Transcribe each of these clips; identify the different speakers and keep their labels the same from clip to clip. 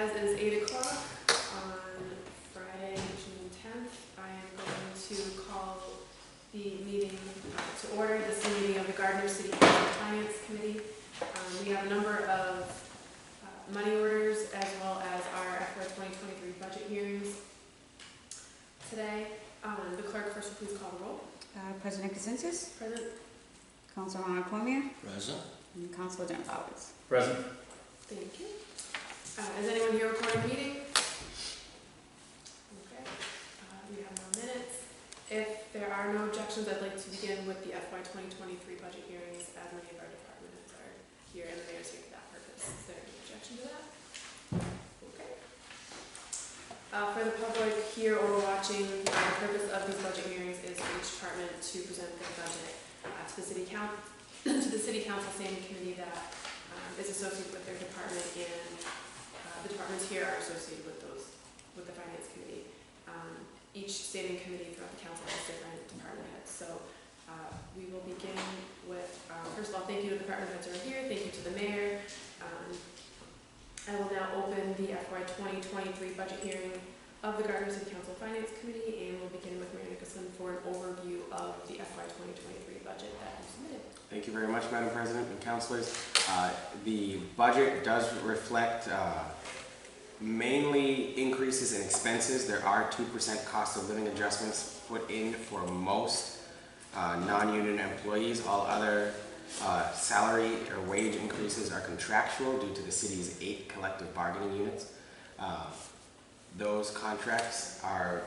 Speaker 1: As is 8 o'clock on Friday, June 10th, I am going to call the meeting to order, this meeting of the Gardner City Council Finance Committee. We have a number of money orders as well as our FY 2023 budget hearings today. The clerk first will please call the roll.
Speaker 2: President Kaczynskis.
Speaker 1: Present.
Speaker 2: Councilor Ron Cormier.
Speaker 3: Present.
Speaker 2: And Councilor Jen Flowers.
Speaker 3: Present.
Speaker 1: Thank you. Is anyone here recording the meeting? Okay. We have no minutes. If there are no objections, I'd like to begin with the FY 2023 budget hearings, as many of our department heads are here and the mayor's here for that purpose. Is there any objection to that? Okay. For the public here or watching, the purpose of these budget hearings is for each department to present their budget to the city council standing committee that is associated with their department, and the departments here are associated with the finance committee. Each standing committee throughout the council has different department heads. So we will begin with, first of all, thank you to the department heads who are here. Thank you to the mayor. I will now open the FY 2023 budget hearing of the Gardner City Council Finance Committee, and we'll begin with Mayor Nicholson for an overview of the FY 2023 budget that you submitted.
Speaker 4: Thank you very much, Madam President and councilors. The budget does reflect mainly increases in expenses. There are 2% cost of living adjustments put in for most non-union employees. All other salary or wage increases are contractual due to the city's 8 collective bargaining units. Those contracts are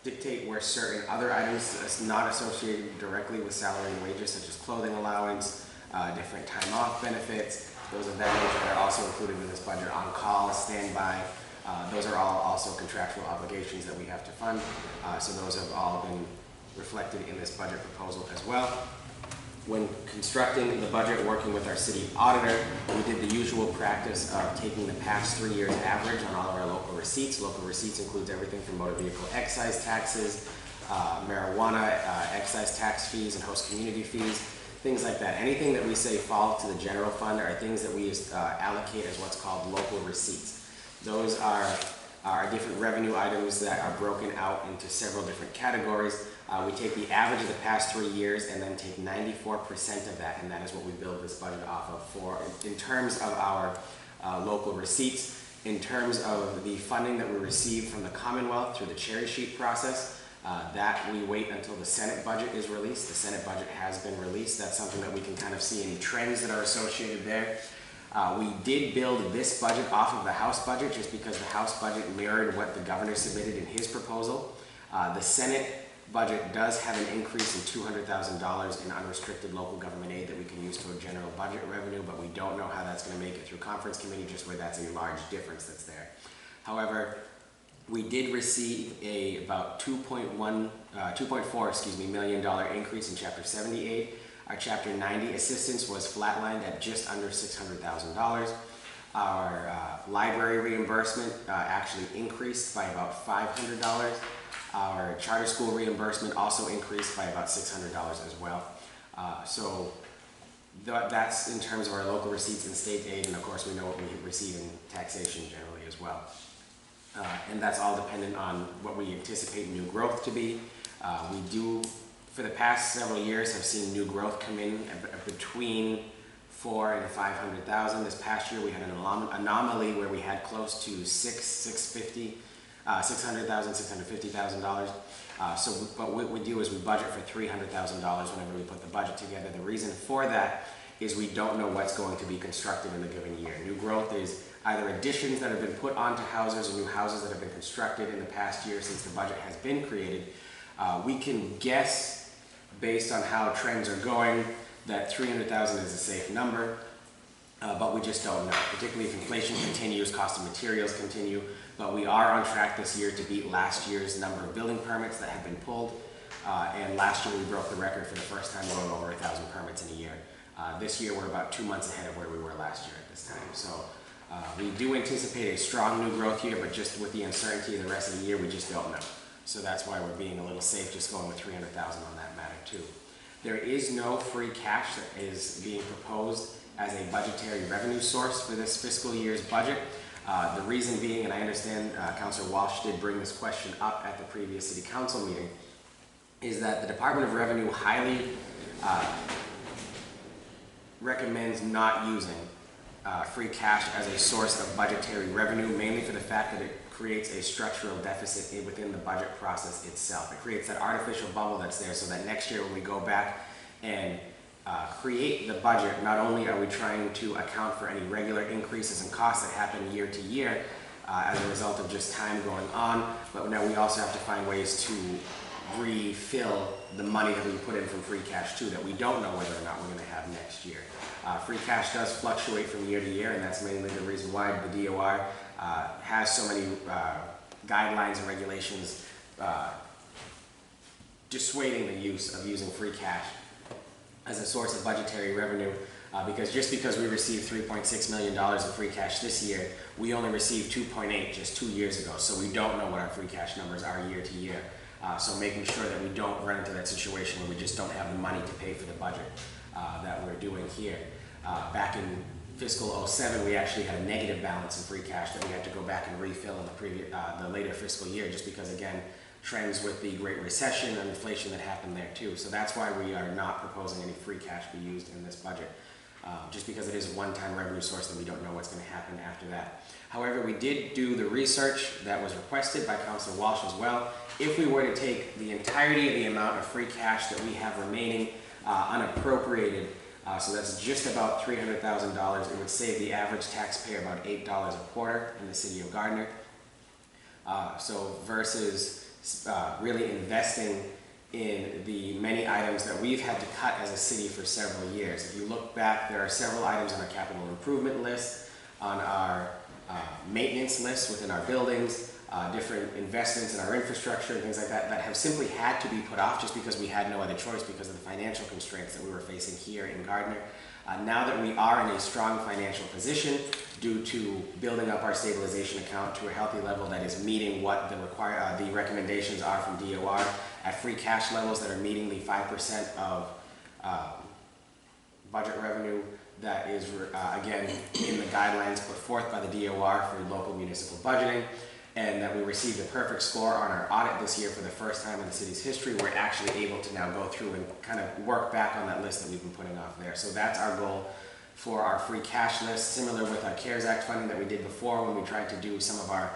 Speaker 4: dictate where certain other items not associated directly with salary and wages, such as clothing allowance, different time off benefits, those of that nature are also included in this budget. On call, standby, those are all also contractual obligations that we have to fund. So those have all been reflected in this budget proposal as well. When constructing the budget, working with our city auditor, we did the usual practice of taking the past 3 years average on all of our local receipts. Local receipts includes everything from motor vehicle excise taxes, marijuana excise tax fees and host community fees, things like that. Anything that we say fall to the general fund are things that we allocate as what's called local receipts. Those are different revenue items that are broken out into several different categories. We take the average of the past 3 years and then take 94% of that, and that is what we build this budget off of for in terms of our local receipts. In terms of the funding that we receive from the Commonwealth through the cherry sheet process, that we wait until the Senate budget is released. The Senate budget has been released. That's something that we can kind of see any trends that are associated there. We did build this budget off of the House budget just because the House budget mirrored what the governor submitted in his proposal. The Senate budget does have an increase in $200,000 in unrestricted local government aid that we can use toward general budget revenue, but we don't know how that's going to make it through conference committee, just where that's a large difference that's there. However, we did receive about $2.4 million increase in Chapter 78. Our Chapter 90 assistance was flatlined at just under $600,000. Our library reimbursement actually increased by about $500. Our charter school reimbursement also increased by about $600 as well. So that's in terms of our local receipts and state aid, and of course we know what we receive in taxation generally as well. And that's all dependent on what we anticipate new growth to be. We do, for the past several years, have seen new growth come in between 400,000 and 500,000. This past year we had an anomaly where we had close to $650,000, $650,000. So what we do is we budget for $300,000 whenever we put the budget together. The reason for that is we don't know what's going to be constructed in the given year. New growth is either additions that have been put onto houses or new houses that have been constructed in the past year since the budget has been created. We can guess based on how trends are going that 300,000 is a safe number, but we just don't know, particularly if inflation continues, cost of materials continue. But we are on track this year to beat last year's number of building permits that have been pulled. And last year we broke the record for the first time, going over 1,000 permits in a year. This year we're about 2 months ahead of where we were last year at this time. So we do anticipate a strong new growth year, but just with the uncertainty of the rest of the year, we just don't know. So that's why we're being a little safe, just going with 300,000 on that matter too. There is no free cash that is being proposed as a budgetary revenue source for this fiscal year's budget. The reason being, and I understand Councilor Walsh did bring this question up at the previous City Council meeting, is that the Department of Revenue highly recommends not using free cash as a source of budgetary revenue, mainly for the fact that it creates a structural deficit within the budget process itself. It creates that artificial bubble that's there so that next year when we go back and create the budget, not only are we trying to account for any regular increases in costs that happen year to year as a result of just time going on, but now we also have to find ways to refill the money that we put in from free cash too, that we don't know whether or not we're going to have next year. Free cash does fluctuate from year to year, and that's mainly the reason why the DOR has so many guidelines and regulations dissuading the use of using free cash as a source of budgetary revenue, because just because we received $3.6 million in free cash this year, we only received 2.8 just 2 years ago, so we don't know what our free cash numbers are year to year. So making sure that we don't run into that situation where we just don't have the money to pay for the budget that we're doing here. Back in fiscal 07, we actually had a negative balance in free cash that we had to go back and refill in the later fiscal year, just because, again, trends with the Great Recession and inflation that happened there too. So that's why we are not proposing any free cash be used in this budget, just because it is a one-time revenue source that we don't know what's going to happen after that. However, we did do the research that was requested by Councilor Walsh as well. If we were to take the entirety of the amount of free cash that we have remaining unappropriated, so that's just about $300,000, it would save the average taxpayer about $8 a quarter in the city of Gardner. So versus really investing in the many items that we've had to cut as a city for several years. If you look back, there are several items on our capital improvement list, on our maintenance list within our buildings, different investments in our infrastructure and things like that that have simply had to be put off just because we had no other choice because of the financial constraints that we were facing here in Gardner. Now that we are in a strong financial position due to building up our stabilization account to a healthy level that is meeting what the recommendations are from DOR at free cash levels that are meeting the 5% of budget revenue that is, again, in the guidelines put forth by the DOR for local municipal budgeting, and that we received a perfect score on our audit this year for the first time in the city's history. We're actually able to now go through and kind of work back on that list that we've been putting off there. So that's our goal for our free cash list, similar with our CARES Act funding that we did before when we tried to do some of our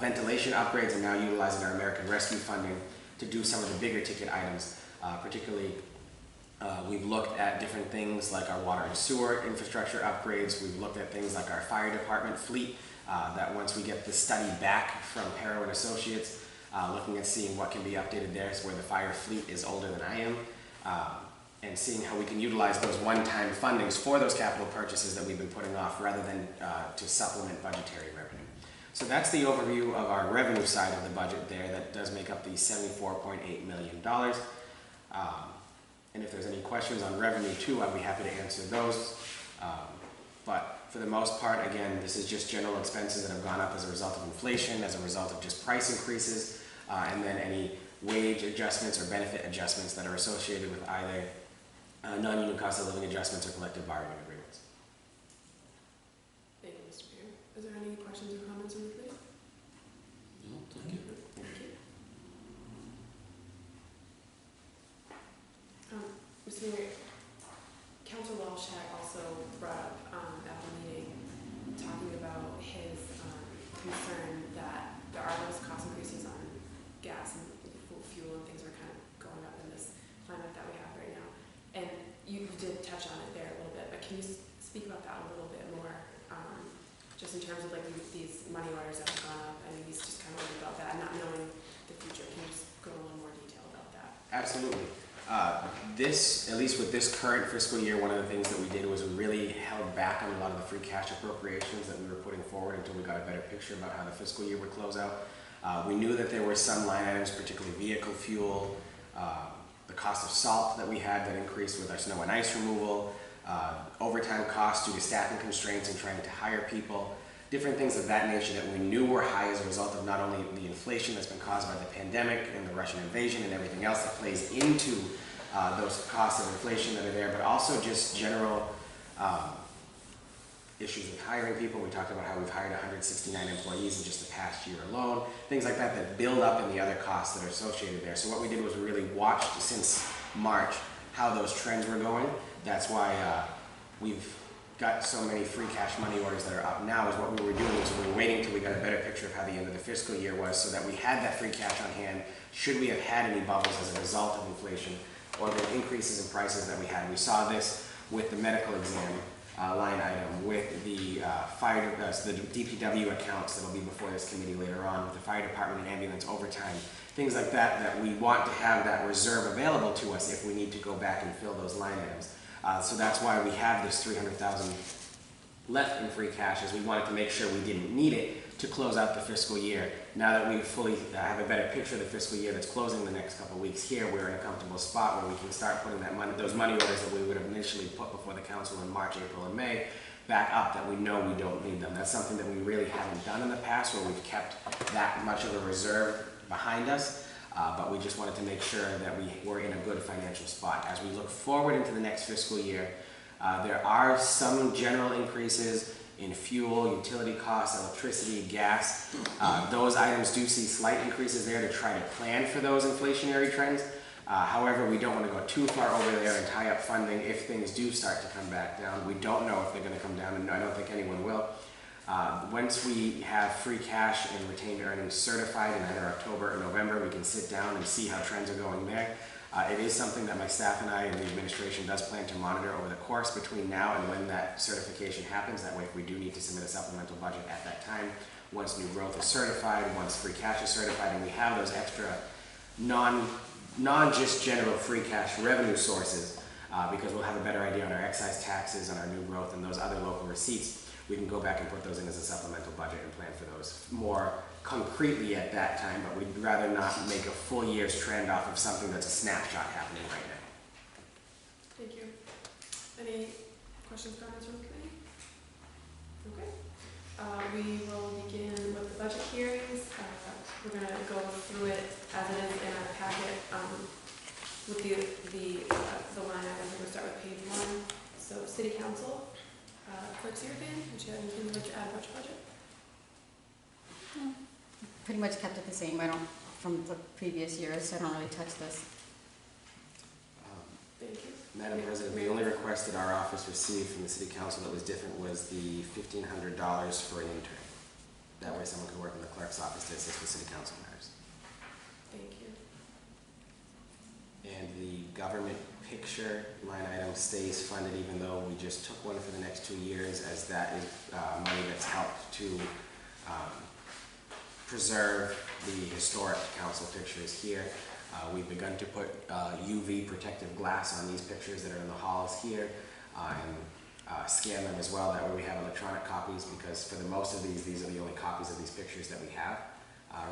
Speaker 4: ventilation upgrades, and now utilizing our American Rescue funding to do some of the bigger ticket items. Particularly, we've looked at different things like our water and sewer infrastructure upgrades. We've looked at things like our fire department fleet, that once we get the study back from Perro and Associates, looking at seeing what can be updated there, is where the fire fleet is older than I am, and seeing how we can utilize those one-time fundings for those capital purchases that we've been putting off rather than to supplement budgetary revenue. So that's the overview of our revenue side of the budget there that does make up the $74.8 million. And if there's any questions on revenue too, I'd be happy to answer those. But for the most part, again, this is just general expenses that have gone up as a result of inflation, as a result of just price increases, and then any wage adjustments or benefit adjustments that are associated with either non-union cost of living adjustments or collective bargaining agreements.
Speaker 1: Thank you, Mr. Mayor. Is there any questions or comments from the committee?
Speaker 3: No, thank you.
Speaker 1: Thank you. Mr. Mayor, Councilor Walsh had also brought up at the meeting talking about his concern that there are those cost increases on gas and fuel and things are kind of going up in this climate that we have right now. And you did touch on it there a little bit, but can you speak about that a little bit more, just in terms of like these money orders that have gone up, and he's just kind of worried about that, not knowing the future. Can you just go a little more detail about that?
Speaker 4: Absolutely. At least with this current fiscal year, one of the things that we did was we really held back on a lot of the free cash appropriations that we were putting forward until we got a better picture about how the fiscal year would close out. We knew that there were some line items, particularly vehicle fuel, the cost of salt that we had that increased with our snow and ice removal, overtime costs due to staffing constraints and trying to hire people, different things of that nature that we knew were high as a result of not only the inflation that's been caused by the pandemic and the Russian invasion and everything else that plays into those costs of inflation that are there, but also just general issues with hiring people. We talked about how we've hired 169 employees in just the past year alone. Things like that that build up in the other costs that are associated there. So what we did was we really watched since March how those trends were going. That's why we've got so many free cash money orders that are up now. Is what we were doing was we were waiting till we got a better picture of how the end of the fiscal year was so that we had that free cash on hand should we have had any bubbles as a result of inflation or the increases in prices that we had. We saw this with the medical exam line item, with the the DPW accounts that will be before this committee later on, with the fire department and ambulance overtime, things like that, that we want to have that reserve available to us if we need to go back and fill those line items. So that's why we have this $300,000 left in free cash, as we wanted to make sure we didn't need it to close out the fiscal year. Now that we fully have a better picture of the fiscal year that's closing the next couple of weeks here, we're in a comfortable spot where we can start putting that money, those money orders that we would have initially put before the council in March, April, and May, back up, that we know we don't need them. That's something that we really haven't done in the past, where we've kept that much of a reserve behind us, but we just wanted to make sure that we were in a good financial spot. As we look forward into the next fiscal year, there are some general increases in fuel, utility costs, electricity, gas. Those items do see slight increases there to try to plan for those inflationary trends. However, we don't want to go too far over there and tie up funding if things do start to come back down. We don't know if they're going to come down, and I don't think anyone will. Once we have free cash and retained earnings certified in either October or November, we can sit down and see how trends are going there. It is something that my staff and I and the administration does plan to monitor over the course between now and when that certification happens. That way, if we do need to submit a supplemental budget at that time, once new growth is certified, once free cash is certified, and we have those extra non-just general free cash revenue sources, because we'll have a better idea on our excise taxes, on our new growth, and those other local receipts, we can go back and put those in as a supplemental budget and plan for those more concretely at that time, but we'd rather not make a full year's trend off of something that's a snapshot happening right now.
Speaker 1: Thank you. Any questions, comments from the committee? Okay. We will begin with the budget hearings. We're going to go through it as it is in our packet with the line items. We're going to start with page 1. So, City Council. Clerk Sirafan, would you have anything you'd like to add about your budget?
Speaker 2: Pretty much kept it the same. I don't, from the previous years, I don't really touch this.
Speaker 1: Thank you.
Speaker 4: Madam President, the only request that our office received from the City Council that was different was the $1,500 for an intern. That way someone could work in the clerk's office to assist with City Council matters.
Speaker 1: Thank you.
Speaker 4: And the government picture line item stays funded, even though we just took one for the next 2 years, as that is money that's helped to preserve the historic council pictures here. We've begun to put UV protective glass on these pictures that are in the halls here, and scan them as well. That way we have electronic copies, because for the most of these are the only copies of these pictures that we have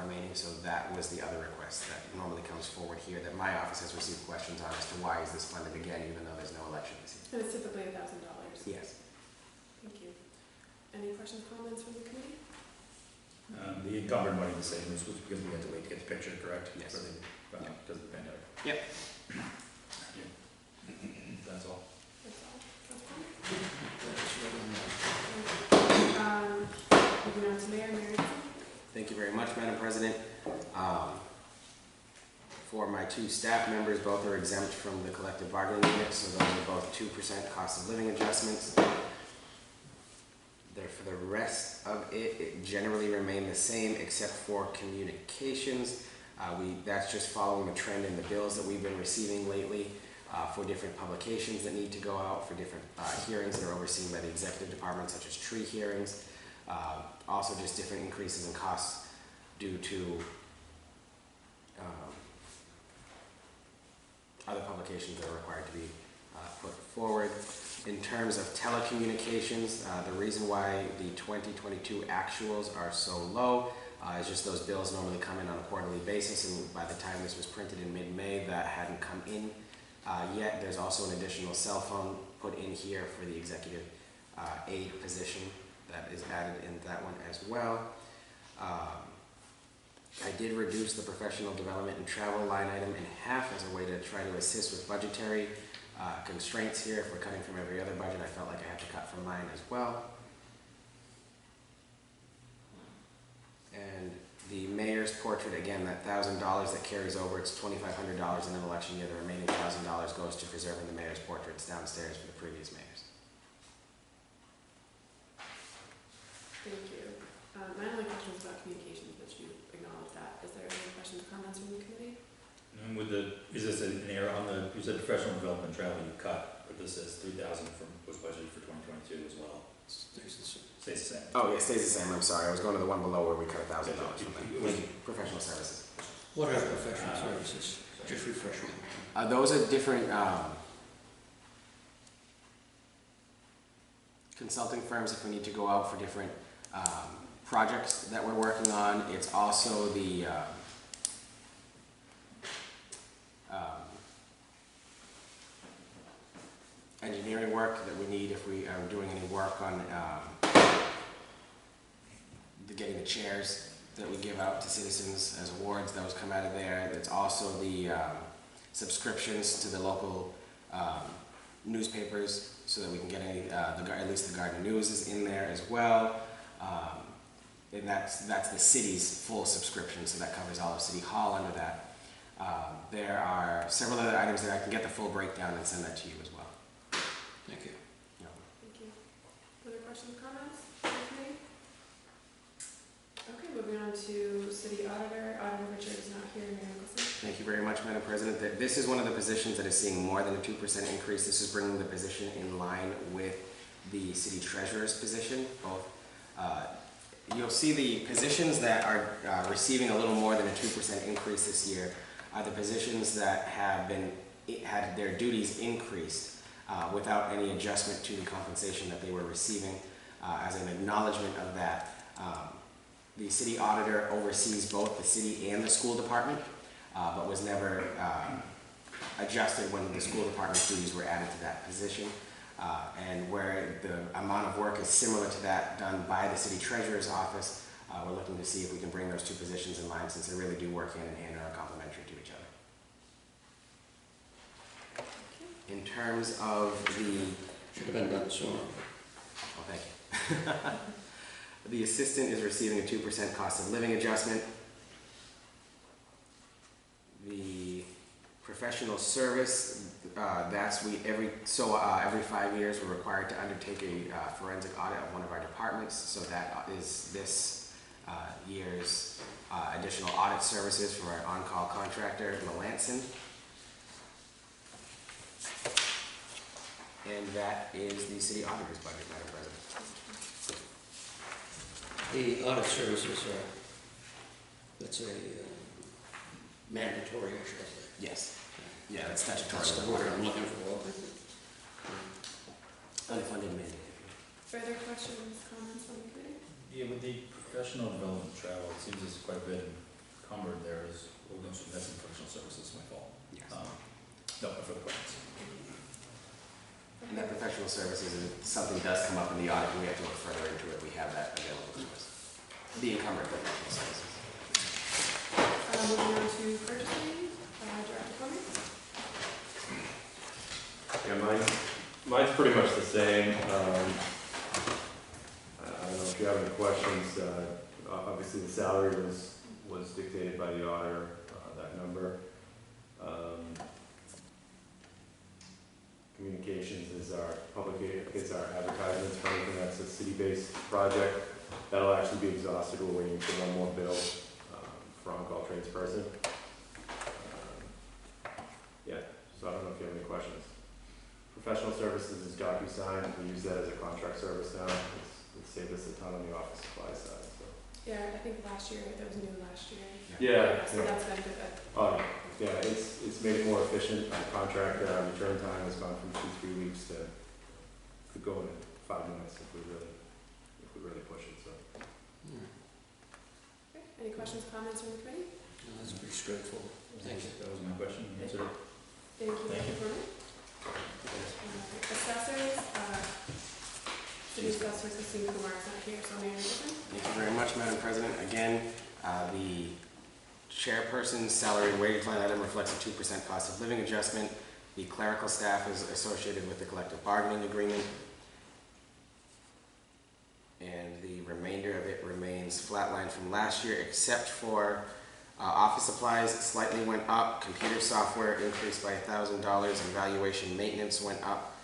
Speaker 4: remaining. So that was the other request that normally comes forward here, that my office has received questions on as to why is this funded again, even though there's no election this year.
Speaker 1: And it's typically $1,000.
Speaker 4: Yes.
Speaker 1: Thank you. Any questions, comments from the committee?
Speaker 5: The encumbered money the same, this was because we had to wait to get the picture, correct?
Speaker 4: Yes.
Speaker 5: For the, because of the pandemic.
Speaker 4: Yep.
Speaker 5: Yeah. That's all.
Speaker 1: That's all. That's fine. Moving on to Mary.
Speaker 4: Thank you very much, Madam President. For my 2 staff members, both are exempt from the collective bargaining unit, so those are both 2% cost of living adjustments. For the rest of it, it generally remained the same except for communications. That's just following the trend in the bills that we've been receiving lately for different publications that need to go out, for different hearings that are overseen by the executive department, such as tree hearings. Also just different increases in costs due to other publications that are required to be put forward. In terms of telecommunications, the reason why the 2022 actuals are so low is just those bills normally come in on a quarterly basis, and by the time this was printed in mid-May, that hadn't come in yet. There's also an additional cell phone put in here for the executive aide position that is added in that one as well. I did reduce the professional development and travel line item in half as a way to try to assist with budgetary constraints here. If we're cutting from every other budget, I felt like I had to cut from mine as well. And the mayor's portrait, again, that $1,000 that carries over, it's $2,500 in an election year. The remaining $1,000 goes to preserving the mayor's portraits downstairs for the previous mayors.
Speaker 1: Thank you. My only question was about communications, but you acknowledged that. Is there any questions or comments from the committee?
Speaker 5: And is this an error on you said professional development travel you cut, but this says 3,000 was budgeted for 2022 as well.
Speaker 3: Stays the same.
Speaker 5: Stays the same.
Speaker 4: Oh, yeah, it stays the same. I'm sorry. I was going to the one below where we cut $1,000 from that. Professional services.
Speaker 3: What are professional services? Just refresh me.
Speaker 4: Those are different consulting firms if we need to go out for different projects that we're working on. It's also the engineering work that we need if we are doing any work on getting the chairs that we give out to citizens as awards. Those come out of there. It's also the subscriptions to the local newspapers so that we can get any, at least the Gardner News is in there as well. And that's the city's full subscription, so that covers all of City Hall under that. There are several other items that I can get the full breakdown and send that to you as well.
Speaker 3: Thank you.
Speaker 1: Thank you. Other questions, comments? Okay. Okay, moving on to City Auditor. Auditor Richard is not here. Mayor Nicholson.
Speaker 4: Thank you very much, Madam President. This is one of the positions that is seeing more than a 2% increase. This is bringing the position in line with the City Treasurer's position. Both, you'll see the positions that are receiving a little more than a 2% increase this year are the positions that have had their duties increased without any adjustment to the compensation that they were receiving. As an acknowledgement of that, the City Auditor oversees both the city and the school department, but was never adjusted when the school department's duties were added to that position. And where the amount of work is similar to that done by the City Treasurer's office, we're looking to see if we can bring those two positions in line, since they really do work hand in hand and are complementary to each other. In terms of the...
Speaker 3: Should have been done sooner.
Speaker 4: Oh, thank you. The assistant is receiving a 2% cost of living adjustment. The professional service, every 5 years we're required to undertake a forensic audit of one of our departments. So that is this year's additional audit services from our on-call contractor, Melanson. And that is the city auditor's budget, Madam President.
Speaker 3: The audit services are, that's a mandatory, I should say.
Speaker 4: Yes. Yeah, that's statutory.
Speaker 3: That's the word I'm looking for.
Speaker 4: Unfunded mandate.
Speaker 1: Further questions, comments from the committee?
Speaker 5: Yeah, with the professional development travel, it seems there's quite a bit encumbered there. That's in professional services, my fault.
Speaker 4: Yes.
Speaker 5: No further questions.
Speaker 4: And that professional services, if something does come up in the audit, we have to look further into it. We have that available to us. The encumbered professional services.
Speaker 1: Moving on to purchasing, Director Cummings.
Speaker 6: Yeah, mine's pretty much the same. I don't know if you have any questions. Obviously, the salary was dictated by the auditor, that number. Communications is our advertisements for anything that's a city-based project. That'll actually be exhausted. We're waiting for one more bill for on-call tradesperson. Yeah, so I don't know if you have any questions. Professional services is DocuSign. We use that as a contract service now. It's saved us a ton on the office supply side. So.
Speaker 1: Yeah, I think that was new last year.
Speaker 6: Yeah.
Speaker 1: So that's been good.
Speaker 6: Oh, yeah, it's made it more efficient. Our contract return time has gone from 2-3 weeks to could go in 5 minutes if we really push it. So.
Speaker 1: Okay. Any questions, comments from the committee?
Speaker 3: No, that's pretty straightforward. Thank you.
Speaker 5: That was my question. You answered it.
Speaker 1: Thank you.
Speaker 5: Thank you.
Speaker 1: Assessors, City Assessor Christine Kumar is not here, so Mayor Nicholson.
Speaker 4: Thank you very much, Madam President. Again, the chairperson's salary and wage line item reflects a 2% cost of living adjustment. The clerical staff is associated with the collective bargaining agreement. And the remainder of it remains flatlined from last year, except for office supplies slightly went up, computer software increased by $1,000, and valuation maintenance went up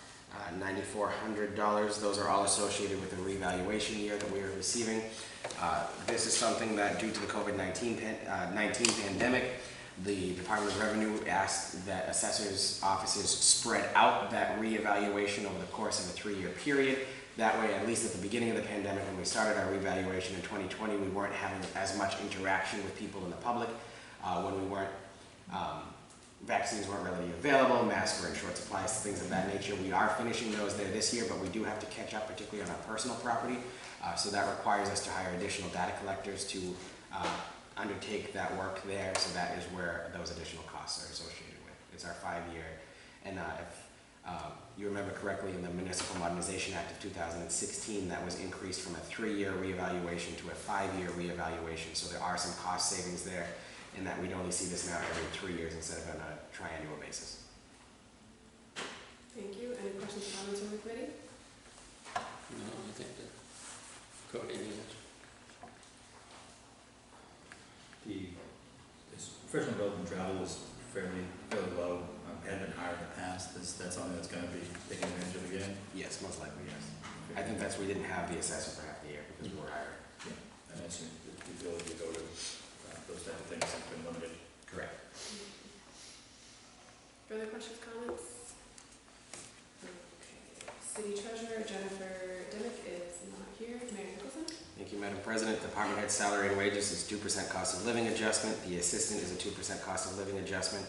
Speaker 4: $9,400. Those are all associated with the revaluation year that we are receiving. This is something that, due to the COVID-19 pandemic, the Department of Revenue asked that assessors' offices spread out that reevaluation over the course of a 3-year period. That way, at least at the beginning of the pandemic, when we started our revaluation in 2020, we weren't having as much interaction with people in the public. When we weren't, vaccines weren't readily available, masks were in short supply, things of that nature. We are finishing those there this year, but we do have to catch up, particularly on our personal property. So that requires us to hire additional data collectors to undertake that work there. So that is where those additional costs are associated with. It's our 5-year, and if you remember correctly, in the Municipal Modernization Act of 2016, that was increased from a 3-year reevaluation to a 5-year reevaluation. So there are some cost savings there, in that we'd only see this now every 3 years instead of on a triannual basis.
Speaker 1: Thank you. Any questions or comments from the committee?
Speaker 3: No, I think that Cody is.
Speaker 5: This professional development travel was fairly low, had been higher in the past. Is that something that's going to be taken advantage of again?
Speaker 4: Yes, most likely, yes. I think that's, we didn't have the assessor for half the year because we were hired.
Speaker 5: Yeah, and that's the ability to go to those type of things has been limited.
Speaker 4: Correct.
Speaker 1: Further questions, comments? Okay. City Treasurer Jennifer Dimick is not here. Mayor Nicholson?
Speaker 4: Thank you, Madam President. Department head salary and wages is 2% cost of living adjustment. The assistant is a 2% cost of living adjustment.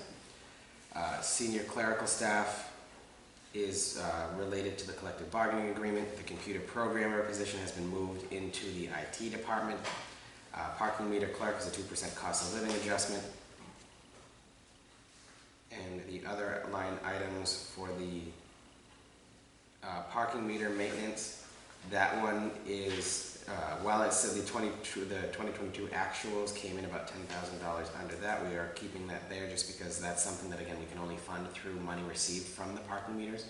Speaker 4: Senior clerical staff is related to the collective bargaining agreement. The computer programmer position has been moved into the IT department. Parking meter clerk is a 2% cost of living adjustment. And the other line items for the parking meter maintenance, that one is, while it said the 2022 actuals came in about $10,000 under that, we are keeping that there just because that's something that, again, we can only fund through money received from the parking meters.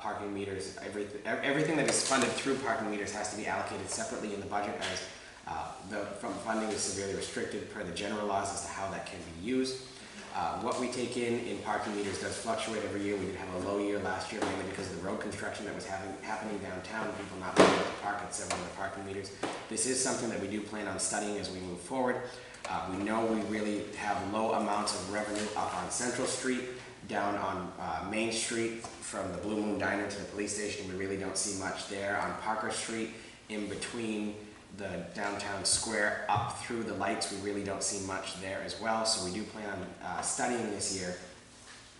Speaker 4: Parking meters, everything that is funded through parking meters has to be allocated separately in the budget, as the funding is severely restricted per the general laws as to how that can be used. What we take in parking meters does fluctuate every year. We did have a low year last year, mainly because of the road construction that was happening downtown, and people not being able to park at several of the parking meters. This is something that we do plan on studying as we move forward. We know we really have low amounts of revenue up on Central Street, down on Main Street, from the Blue Moon Diner to the police station. We really don't see much there. On Parker Street, in between the downtown square up through the lights, we really don't see much there as well. So we do plan on studying this year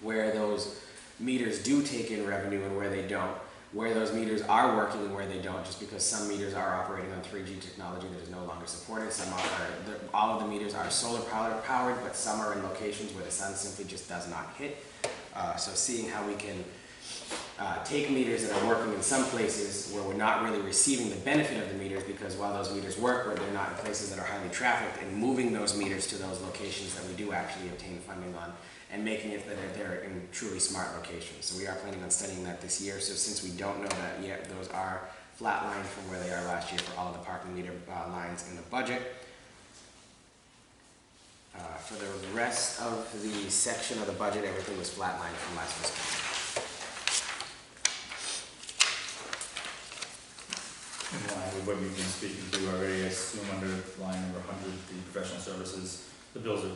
Speaker 4: where those meters do take in revenue and where they don't, where those meters are working and where they don't, just because some meters are operating on 3G technology that is no longer supported. Some are, all of the meters are solar powered, but some are in locations where the sun simply just does not hit. So seeing how we can take meters that are working in some places where we're not really receiving the benefit of the meters, because while those meters work, where they're not in places that are highly trafficked, and moving those meters to those locations that we do actually obtain funding on, and making it that they're in truly smart locations. So we are planning on studying that this year. So since we don't know that yet, those are flatlined from where they are last year for all of the parking meter lines in the budget. For the rest of the section of the budget, everything was flatlined from last fiscal year.
Speaker 5: In line with what you've been speaking to already, I assume under line number 100, the professional services, the bills are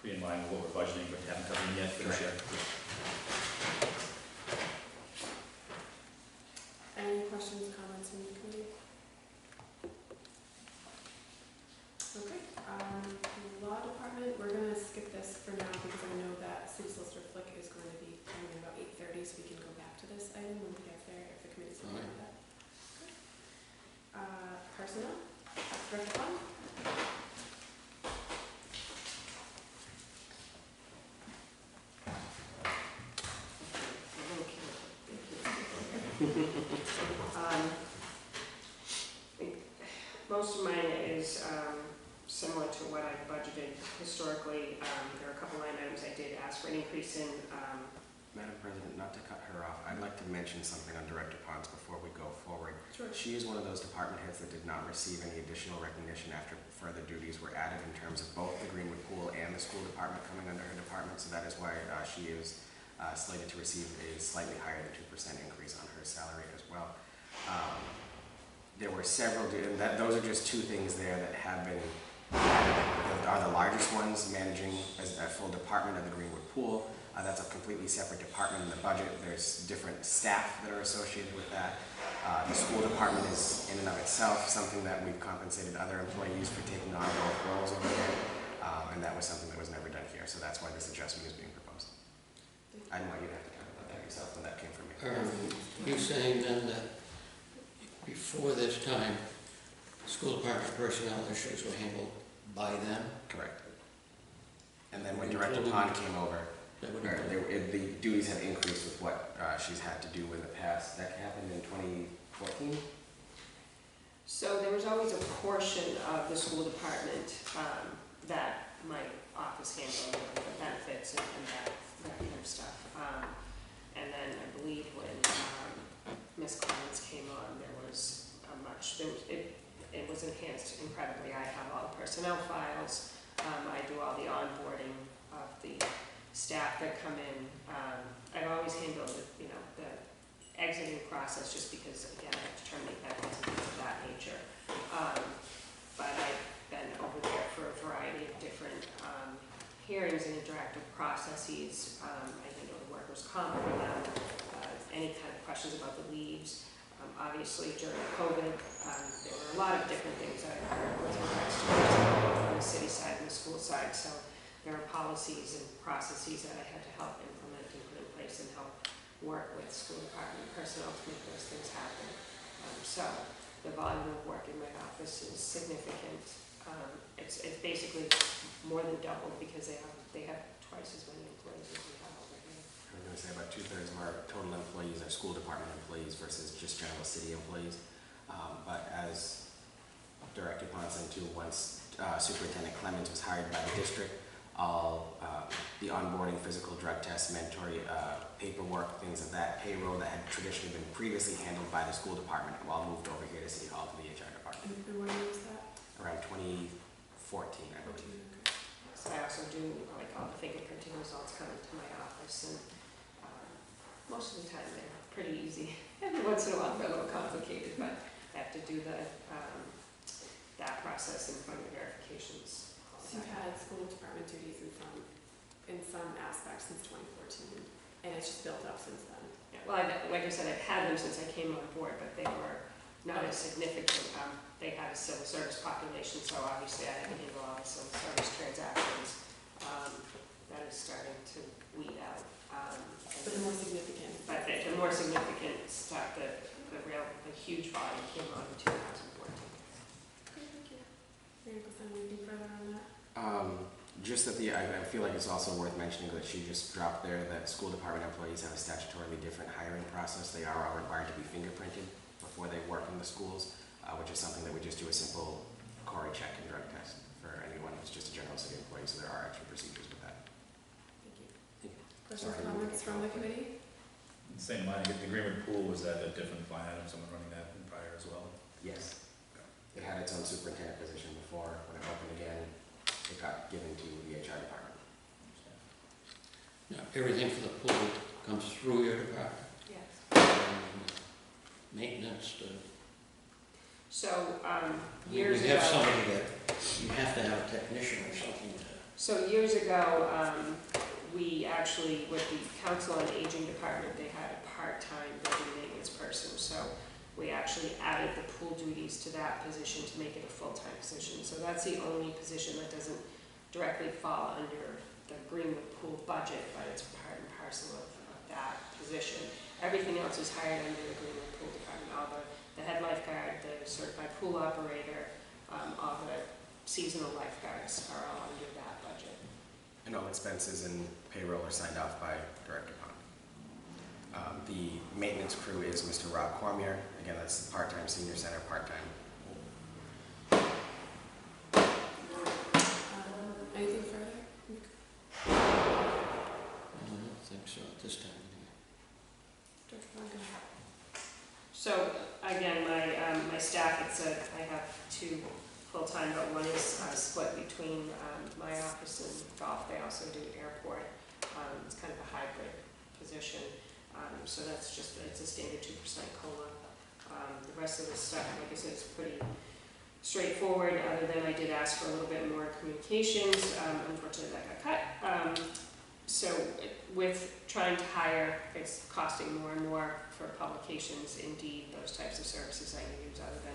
Speaker 5: pretty in line with what we're budgeting, but haven't come in yet for this year.
Speaker 1: Any questions, comments from the committee? Okay, law department, we're gonna skip this for now because I know that City Solicitor Flick is going to be coming in about 8:30, so we can go back to this item when we get there, if the committee's okay with that. Personnel, Director Fund.
Speaker 7: Most of mine is similar to what I budgeted historically. There are a couple line items I did ask for an increase in.
Speaker 4: Madam President, not to cut her off, I'd like to mention something on Director Pons before we go forward.
Speaker 1: Sure.
Speaker 4: She is one of those department heads that did not receive any additional recognition after further duties were added in terms of both the Greenwood Pool and the school department coming under her department, so that is why she is slated to receive a slightly higher than 2% increase on her salary as well. There were several, and those are just two things there that have been added, are the largest ones, managing as a full department of the Greenwood Pool. That's a completely separate department in the budget. There's different staff that are associated with that. The school department is in and of itself something that we've compensated other employees for taking on both roles over there, and that was something that was never done here, so that's why this adjustment is being proposed. I didn't want you to have to talk about that yourself when that came from me.
Speaker 3: Are you saying then that before this time, school department personnel issues were handled by them?
Speaker 4: Correct. And then when Director Pond came over, the duties have increased with what she's had to do in the past. That happened in 2014?
Speaker 7: So there was always a portion of the school department that my office handled, the benefits and that kind of stuff. And then I believe when Ms. Clements came on, there was it was enhanced incredibly. I have all the personnel files. I do all the onboarding of the staff that come in. I've always handled the exiting process just because, again, I have to terminate benefits and things of that nature. But I've been over there for a variety of different hearings and interactive processes. I handle the workers' comp for them, any kind of questions about the leaves. Obviously, during COVID, there were a lot of different things that I heard with regards to on the city side and the school side. So there are policies and processes that I had to help implement and put in place and help work with school department personnel to make those things happen. So the volume of work in my office is significant. It's basically more than doubled because they have twice as many employees as we have over here.
Speaker 4: I was going to say about 2/3 of our total employees are school department employees versus just general city employees. But as Director Ponson too, once Superintendent Clemens was hired by the district, all the onboarding, physical drug tests, mandatory paperwork, things of that, payroll that had traditionally been previously handled by the school department, all moved over here to City Hall to the HR department.
Speaker 1: And when was that?
Speaker 4: Around 2014, I believe.
Speaker 7: So I also do what I call the fingerprinting results coming to my office, and most of the time they're pretty easy. Every once in a while they're a little complicated, but I have to do that process and employment verifications.
Speaker 1: So you've had school department duties in some aspects since 2014, and it's just built up since then.
Speaker 7: Yeah, well, like I said, I've had them since I came on board, but they were not as significant. They had a civil service population, so obviously I had to handle all the civil service transactions. That is starting to weed out.
Speaker 1: But the more significant.
Speaker 7: But the more significant stuff, the huge volume came on in 2014.
Speaker 1: Okay, thank you. Anything further on that?
Speaker 4: Just that I feel like it's also worth mentioning that she just dropped there that school department employees have a statutorily different hiring process. They are all required to be fingerprinted before they work in the schools, which is something that we just do a simple Corey check and drug test for anyone who's just a general city employee, so there are actual procedures with that.
Speaker 1: Thank you.
Speaker 4: Thank you.
Speaker 1: Questions or
Speaker 4: Sorry.
Speaker 1: comments from the committee?
Speaker 5: Same line, the agreement pool, was that a different line item, someone running that in prior as well?
Speaker 4: Yes. It had its own superintendent position before. When it opened again, it got given to the HR department.
Speaker 3: Now, everything for the pool comes through your department?
Speaker 7: Yes.
Speaker 3: Maintenance,
Speaker 7: So
Speaker 3: you
Speaker 7: years
Speaker 3: have
Speaker 7: ago.
Speaker 3: somebody that, you have to have a technician or something to.
Speaker 7: So years ago, we actually, with the Council on Aging Department, they had a part-time building maintenance person. So we actually added the pool duties to that position to make it a full-time position. So that's the only position that doesn't directly fall under the Greenwood Pool budget, but it's part and parcel of that position. Everything else is hired under the Greenwood Pool Department. All the head lifeguard, the certified pool operator, all the seasonal lifeguards are all under that budget.
Speaker 4: And all expenses and payroll are signed off by Director Pond. The maintenance crew is Mr. Rob Cormier. Again, that's the part-time senior center, part-time.
Speaker 7: staff, I have 2 full-time, but one is split between my office and golf. They also do airport. It's kind of a hybrid position. So that's it's a standard 2% COLA. The rest of the stuff, like I said, is pretty straightforward, other than I did ask for a little bit more communications. Unfortunately, that got cut. So with trying to hire, it's costing more and more for publications, Indeed, those types of services I use, other than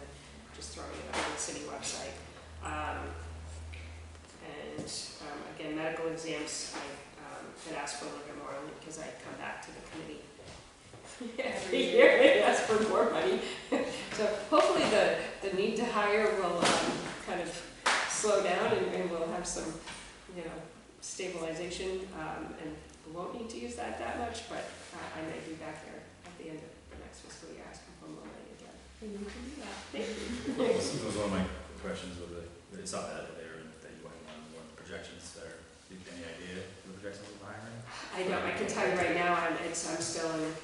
Speaker 7: just throwing it up on the city website. Again, medical exams, I had asked for a little bit more, only because I come back to the committee every year and ask for more money. So hopefully the need to hire will kind of slow down, and we'll have some, stabilization, and we won't need to use that much, but I may be back there at the end of the next fiscal year asking for more money again.
Speaker 1: And you can do that. Thank you.
Speaker 5: That was one of my questions, it's not that there, that you want more projections there. Do you have any idea of the projections of hiring?
Speaker 7: I don't, I can tell you right now, I'm still in,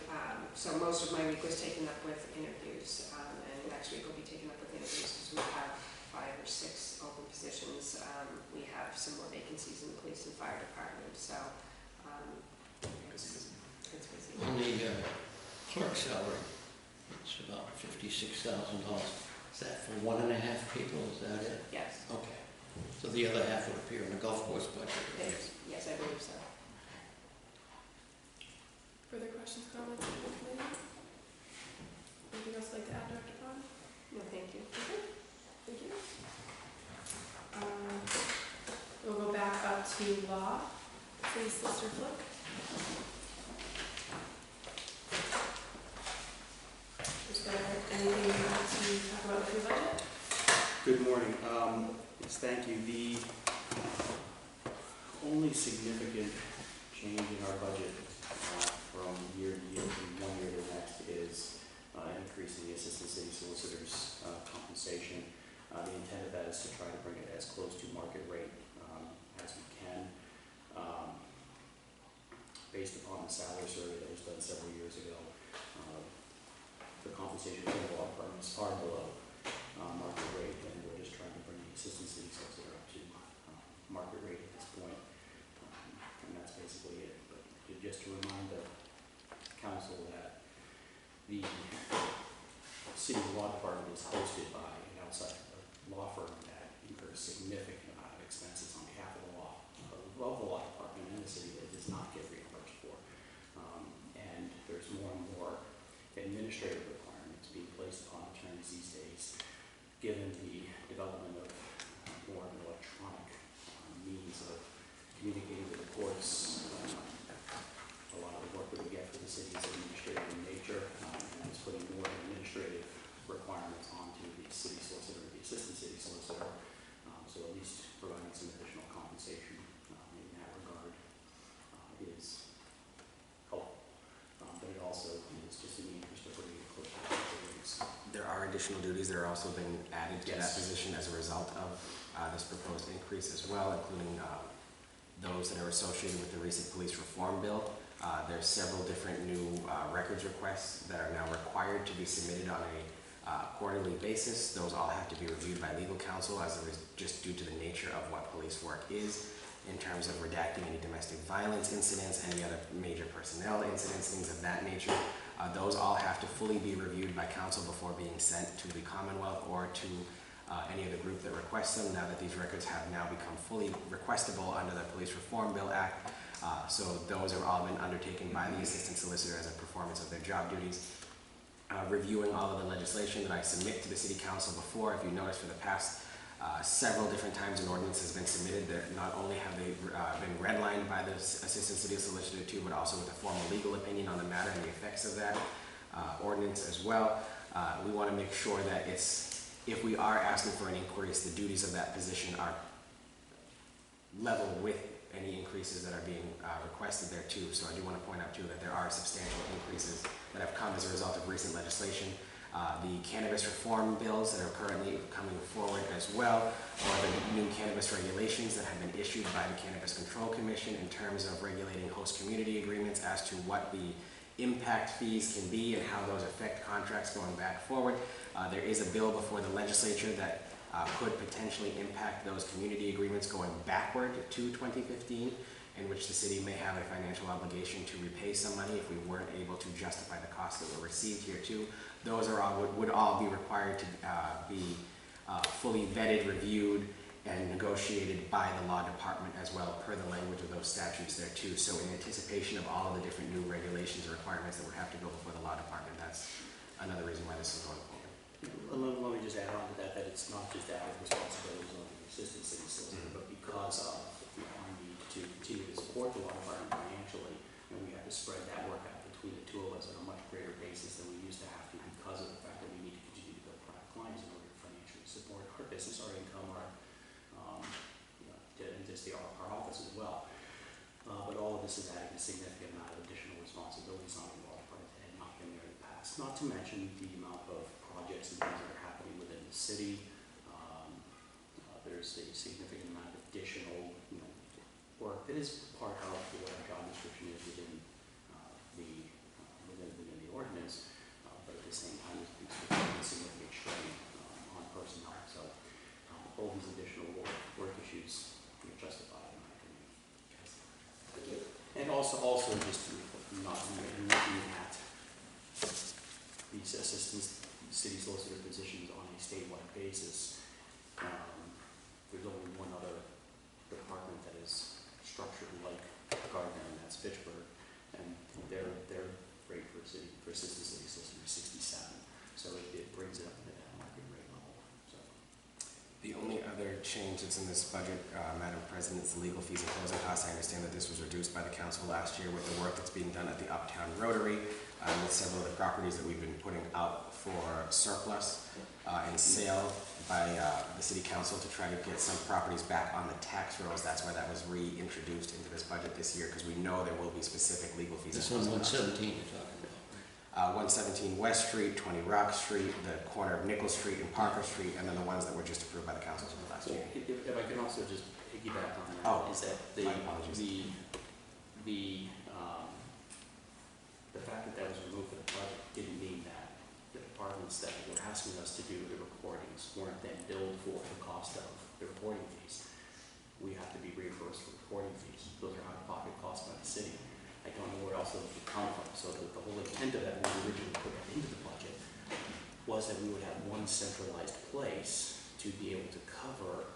Speaker 7: so most of my week was taken up with interviews, and next week will be taken up with interviews because we have 5 or 6 open positions. We have some more vacancies in the police and fire department, so it's busy.
Speaker 3: On the clerk salary, it's about $56,000. Is that for 1.5 people, is that it?
Speaker 7: Yes,
Speaker 3: Okay. So the other half would appear in the golf course budget?
Speaker 7: yes, I believe so.
Speaker 1: Further questions, comments from the committee? Anything else you'd like to add, Dr. Pond?
Speaker 7: No, thank you.
Speaker 1: Thank you. We'll go back up to law. Please, Solicitor Flick. Is there anything you want to talk about with your budget?
Speaker 8: Good morning. Yes, thank you. The only significant change in our budget from year to year, from one year to the next, is increasing the assistant city solicitor's compensation. The intent of that is to try to bring it as close to market rate as we can. Based upon the salary survey that was done several years ago, the compensation for the law firm is far below market rate, and we're just trying to bring the assistant city solicitor up to market rate at this point. And that's basically it. But just to remind the council that the city law department is hosted by an outside law firm that incurs significant amount of expenses on behalf of the law department in the city that does not get reimbursed for. And there's more and more administrative requirements being placed upon attorneys these days, given the development of more of an electronic means of communicating with the courts. A lot of the work that we get for the city is administrative in nature, and it's putting more administrative requirements onto the city solicitor, the assistant city solicitor, so at least providing some additional compensation in that regard is helpful. But it also is just in the interest of bringing it closer to the communities.
Speaker 4: There are additional duties that are also being added to that
Speaker 8: Yes.
Speaker 4: position as a result of this proposed increase as well, including those that are associated with the recent police reform bill. There's several different new records requests that are now required to be submitted on a quarterly basis. Those all have to be reviewed by legal counsel, as it is just due to the nature of what police work is, in terms of redacting any domestic violence incidents, any other major personnel incidents, things of that nature. Those all have to fully be reviewed by council before being sent to the Commonwealth or to any other group that requests them, now that these records have now become fully requestable under the Police Reform Bill Act. So those have all been undertaken by the assistant solicitor as a performance of their job duties. Reviewing all of the legislation that I submit to the city council before. If you notice, for the past several different times an ordinance has been submitted, that not only have they been redlined by the assistant city solicitor too, but also with a formal legal opinion on the matter and the effects of that ordinance as well. We want to make sure that if we are asking for an increase, the duties of that position are level with any increases that are being requested there too. So I do want to point out too that there are substantial increases that have come as a result of recent legislation. The cannabis reform bills that are currently coming forward as well, or the new cannabis regulations that have been issued by the Cannabis Control Commission in terms of regulating host community agreements as to what the impact fees can be and how those affect contracts going back forward. There is a bill before the legislature that could potentially impact those community agreements going backward to 2015, in which the city may have a financial obligation to repay some money if we weren't able to justify the costs that were received here too. Those are all, would all be required to be fully vetted, reviewed, and negotiated by the law department as well, per the language of those statutes there too. So in anticipation of all of the different new regulations or requirements that would have to go before the law department, that's another reason why this is going forward.
Speaker 8: Let me just add on to that, that it's not just added responsibilities on the assistant city solicitor, but because of our need to continue to support the law department financially, and we have to spread that work out between the two of us on a much greater basis than we used to have to, because of the fact that we need to continue to build private clients in order to financially support our business, our income, our, and just our office as well. But all of this is adding a significant amount of additional responsibilities on the law department that had not been there in the past. Not to mention the amount of projects and things that are happening within the city. There's a significant amount of additional, work that is part of what our job description is within the ordinance, but at the same time, it's a significant strain on personnel. So all these additional work issues are justified, in my opinion.
Speaker 7: Thank you.
Speaker 8: And also just not looking at these assistants, city solicitor positions on a statewide basis. There's only one other department that is structured like Gardner, and that's Fitchburg, and their rate for assistant city solicitor is 67. So it brings it up to that market rate level. So
Speaker 4: The only other change that's in this budget, Madam President, is the legal fees and closing costs. I understand that this was reduced by the council last year with the work that's being done at the Uptown Rotary, with several of the properties that we've been putting out for surplus and sale by the city council to try to get some properties back on the tax rolls. That's why that was reintroduced into this budget this year, because we know there will be specific legal fees.
Speaker 3: This one's 117 you're talking about, right?
Speaker 4: 117 West Street, 20 Rock Street, the corner of Nickel Street and Parker Street, and then the ones that were just approved by the council last year.
Speaker 8: if I can also just piggyback on that,
Speaker 4: Oh,
Speaker 8: is that
Speaker 4: my apologies.
Speaker 8: the fact that that was removed from the budget didn't mean that the departments that were asking us to do the recordings weren't then billed for the cost of the recording fees. We have to be reimbursed for recording fees. Those are out-of-pocket costs by the city. I don't know where else those would come from. So the whole intent of that when we originally put that into the budget was that we would have one centralized place to be able to cover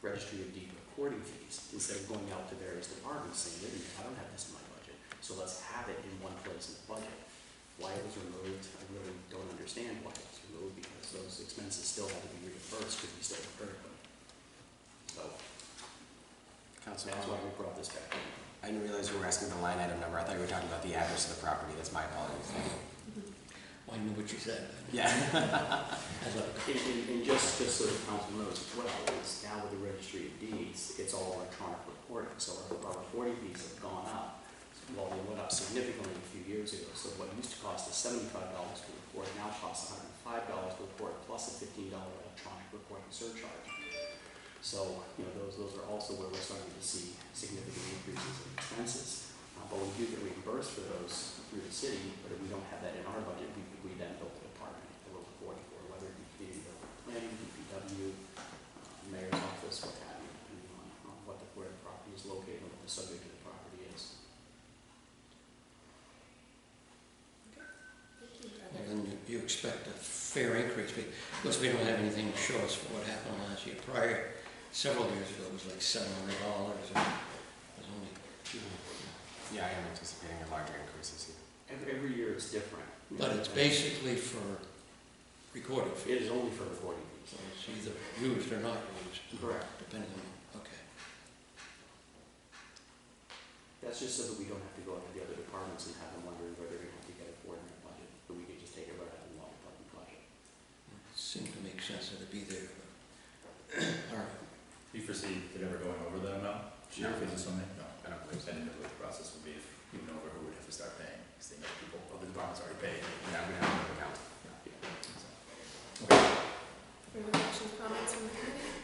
Speaker 8: registry of deed recording fees instead of going out to various departments saying, wait a minute, I don't have this in my budget, so let's have it in one place in the budget. Why it was removed, I really don't understand why it was removed, because those expenses still had to be reimbursed because we still incurred them. So that's why we brought this back in.
Speaker 4: I didn't realize you were asking the line item number. I thought you were talking about the address of the property. That's my apologies.
Speaker 3: Well, I knew what you said.
Speaker 4: Yeah.
Speaker 8: And just so the council knows as well, is now with the registry of deeds, it's all electronic recording. So our recording fees have gone up. Well, they went up significantly a few years ago. So what used to cost us $75 to record now costs $105 to record, plus a $15 electronic recording surcharge. So, those are also where we're starting to see significant increases in expenses. But we do get reimbursed for those through the city, but if we don't have that in our budget, we then bill the department that we're reporting for, whether it be community development planning, DPW, mayor's office, what have you, depending on where the property is located and what the subject of the property is.
Speaker 3: Well, then you expect a fair increase, because we don't have anything to show us for what happened last year. Prior, several years ago, it was like $700, or it was only.
Speaker 4: Yeah, I am anticipating a larger increase this year.
Speaker 8: Every year it's different.
Speaker 3: But it's basically for recording fees.
Speaker 8: It is only for recording
Speaker 3: So
Speaker 8: fees.
Speaker 3: it's either used or not used.
Speaker 8: Correct.
Speaker 3: Depending on, okay.
Speaker 8: That's just so that we don't have to go out to the other departments and have them wondering whether they're going to have to get it for in their budget, but we can just take it right out of the law department budget.
Speaker 3: It seemed to make sense that it'd be there, but, all right.
Speaker 5: Do you foresee it ever going over that amount?
Speaker 4: No.
Speaker 5: Is it something? No.
Speaker 4: I don't believe so.
Speaker 5: I didn't know what the process would be if you went over who would have to start paying, because they know people, other departments already paid.
Speaker 4: Yeah, we have to account.
Speaker 5: Okay.
Speaker 1: Further questions, comments from the committee?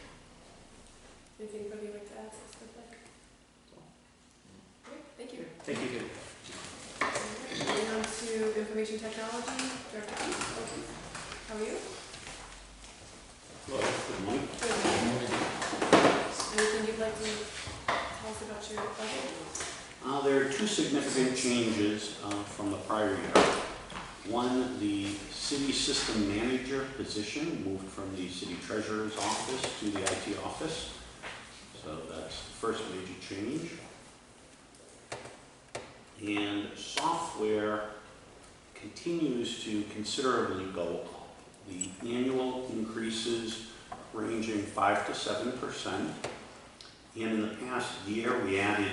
Speaker 1: Anything further you'd like to add, Ms. Smith? Great, thank you.
Speaker 8: Thank you.
Speaker 1: Alright, Information Technology, Director Keith. How are you?
Speaker 9: Well, good morning.
Speaker 1: Good. Anything you'd like to tell us about your budget?
Speaker 9: There are two significant changes from the prior year. One, the city system manager position moved from the city treasurer's office to the IT office. So that's the first major change. And software continues to considerably go up. The annual increases ranging 5 to 7%. And in the past year, we added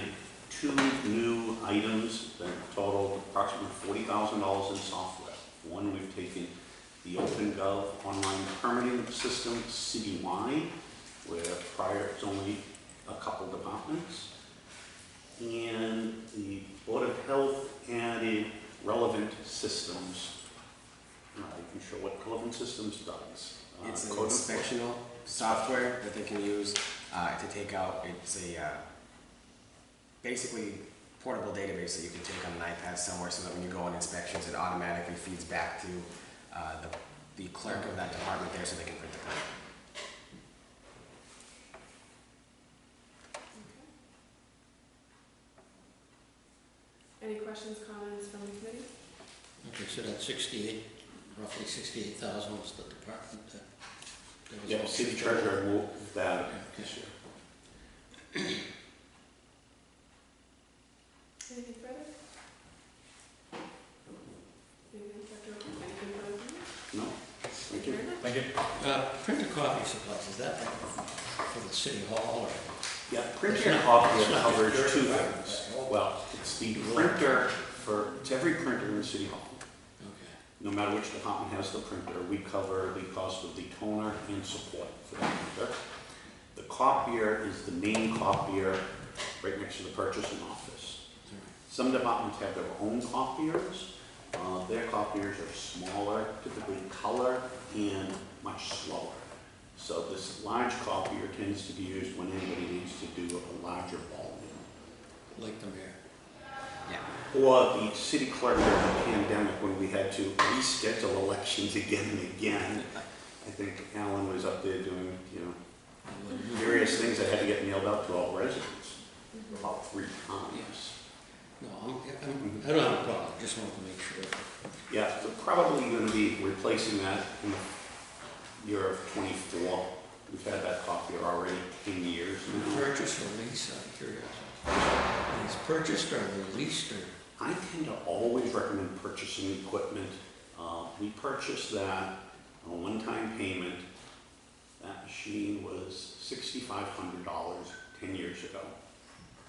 Speaker 9: 2 new items that totaled approximately $40,000 in software. One, we've taken the OpenGov online permitting system citywide, where prior it was only a couple departments. And the Board of Health added relevant systems. You can show what relevant systems does.
Speaker 4: It's an inspectional software that they can use to take out, it's a basically portable database that you can take on an iPad somewhere so that when you go on inspections, it automatically feeds back to the clerk of that department there so they can print the permit.
Speaker 1: Any questions, comments from the committee?
Speaker 3: Okay, so that 68, roughly 68,000 was the department that was.
Speaker 9: Yeah, city treasurer moved that this year.
Speaker 1: Anything further? Anything further?
Speaker 9: No? Thank you.
Speaker 1: Very much.
Speaker 5: Thank you.
Speaker 3: Printer copy supplies, is that for the city hall or?
Speaker 9: Yeah, printer
Speaker 3: It's not-
Speaker 9: copier
Speaker 3: it's not
Speaker 9: covers
Speaker 3: pure.
Speaker 9: 2 things. Well, it's the printer it's every printer in City Hall.
Speaker 3: Okay.
Speaker 9: No matter which department has the printer, we cover the cost of the toner and support for that printer. The copier is the main copier right next to the purchasing office.
Speaker 3: All right.
Speaker 9: Some departments have their own copiers. Their copiers are smaller, typically color, and much slower. So this large copier tends to be used when anybody needs to do a larger volume.
Speaker 3: Like the mayor.
Speaker 4: Yeah.
Speaker 9: Or the city clerk during the pandemic when we had to reschedule elections again and again. I think Alan was up there doing, various things that had to get mailed out to all residents about 3 times.
Speaker 3: Yes. No, I don't have a problem, just wanted to make sure.
Speaker 9: Yeah, we're probably going to be replacing that in the year of '24. We've had that copier already 10 years now.
Speaker 3: Purchase or lease, out of curiosity? It's purchased or leased or?
Speaker 9: I tend to always recommend purchasing equipment. We purchased that on a one-time payment. That machine was $6,500 10 years ago.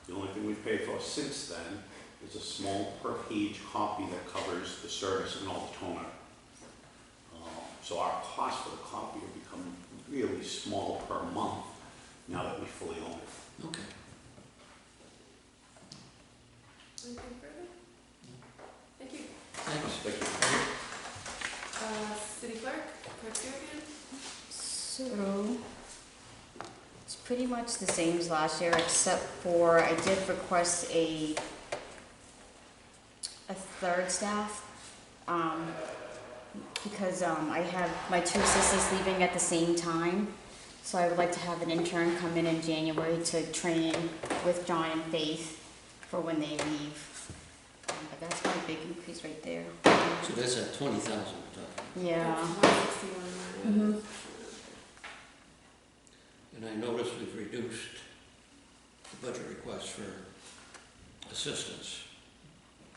Speaker 9: The only thing we've paid for since then is a small per-page copy that covers the service and all the toner. So our cost for the copy will become really small per month now that we fully own it.
Speaker 3: Okay.
Speaker 1: Anything further? Thank you.
Speaker 3: Thanks.
Speaker 9: Thank you.
Speaker 1: City clerk, clerk again.
Speaker 2: So, it's pretty much the same as last year, except for I did request a third staff, because I have my 2 assistants leaving at the same time. So I would like to have an intern come in January to train with John and Faith for when they leave. But that's my big increase right there.
Speaker 3: So that's at 20,000 we're talking.
Speaker 2: Yeah.
Speaker 1: That's 161.
Speaker 2: Mhm.
Speaker 3: And I noticed we've reduced the budget request for assistance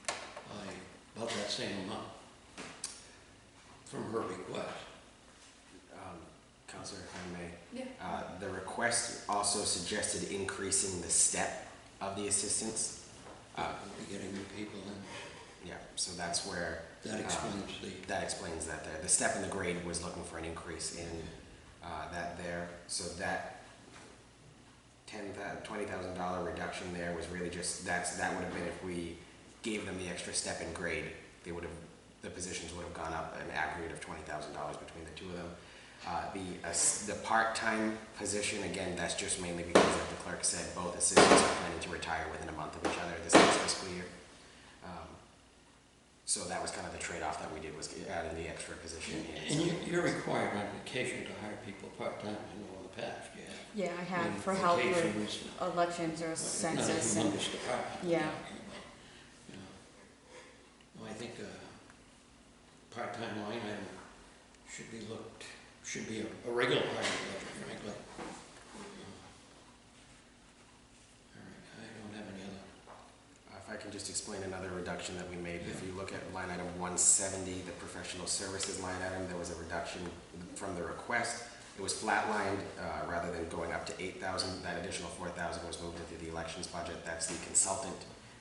Speaker 3: by about that same amount from her request.
Speaker 4: Counselor, if I may.
Speaker 1: Yeah.
Speaker 4: The request also suggested increasing the step of the assistants.
Speaker 3: We'll be getting new people in.
Speaker 4: Yeah, so that's where
Speaker 3: That explains
Speaker 4: that explains that there. The step in the grade was looking for an increase in that there. So that $20,000 reduction there was really just that would have been if we gave them the extra step in grade, the positions would have gone up an aggregate of $20,000 between the 2 of them. The part-time position, again, that's just mainly because, like the clerk said, both assistants are planning to retire within a month of each other this next fiscal year. So that was kind of the trade-off that we did, was adding the extra position in.
Speaker 3: And you're required on vacation to hire people part-time, I know in the past, yeah.
Speaker 2: Yeah, I have
Speaker 3: And
Speaker 2: for help with
Speaker 3: vacations,
Speaker 2: elections or
Speaker 3: not a
Speaker 2: census and,
Speaker 3: humongous department.
Speaker 2: yeah.
Speaker 3: You know. Well, I think a part-time line item should be a regular part of the budget, frankly. All right, I don't have any other.
Speaker 4: If I can just explain another reduction that we made. If you look at line item 170, the professional services line item, there was a reduction from the request. It was flatlined rather than going up to 8,000. That additional 4,000 was moved into the elections budget. That's the consultant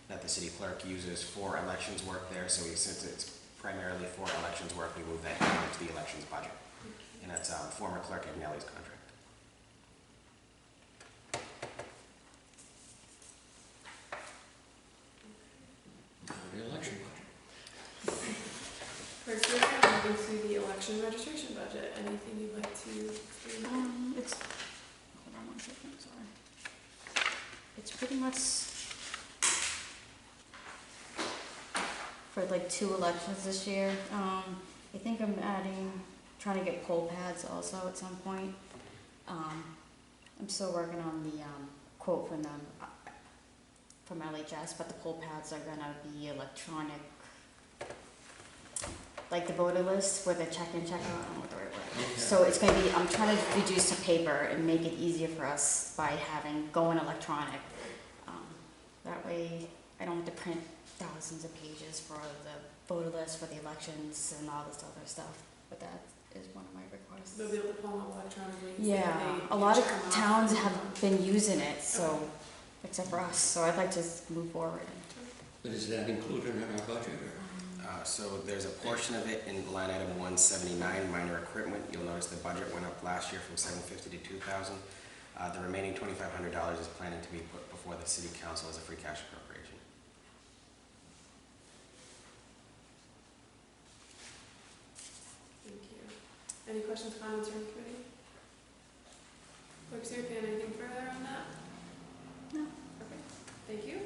Speaker 4: that the city clerk uses for elections work there. So since it's primarily for elections work, we moved that into the elections budget. And that's former Clerk Agnelli's contract.
Speaker 3: The election budget.
Speaker 1: First, we're moving to the election registration budget. Anything you'd like to explain?
Speaker 2: It's, hold on one second, sorry. It's pretty much for like 2 elections this year. I think I'm trying to get poll pads also at some point. I'm still working on the quote from them, from LHS, but the poll pads are gonna be electronic, like the voter list with a check in, check out, I don't know what the right word is. So it's gonna be, I'm trying to reduce to paper and make it easier for us by going electronic. That way I don't have to print thousands of pages for the voter list, for the elections and all this other stuff, but that is one of my requests.
Speaker 1: They'll be able to pull them up electronically. so
Speaker 2: Yeah,
Speaker 1: that they
Speaker 2: a lot of
Speaker 1: check them off.
Speaker 2: towns have been using it, so, except for us, so I'd like to move forward.
Speaker 3: But is that included in our budget, or?
Speaker 4: So there's a portion of it in line item 179, minor equipment. You'll notice the budget went up last year from $750 to $2,000. The remaining $2,500 is planning to be put before the city council as a free cash appropriation.
Speaker 1: Thank you. Any questions, comments from the committee? Clerk Sirfian, anything further on that?
Speaker 2: No.
Speaker 1: Okay, thank you.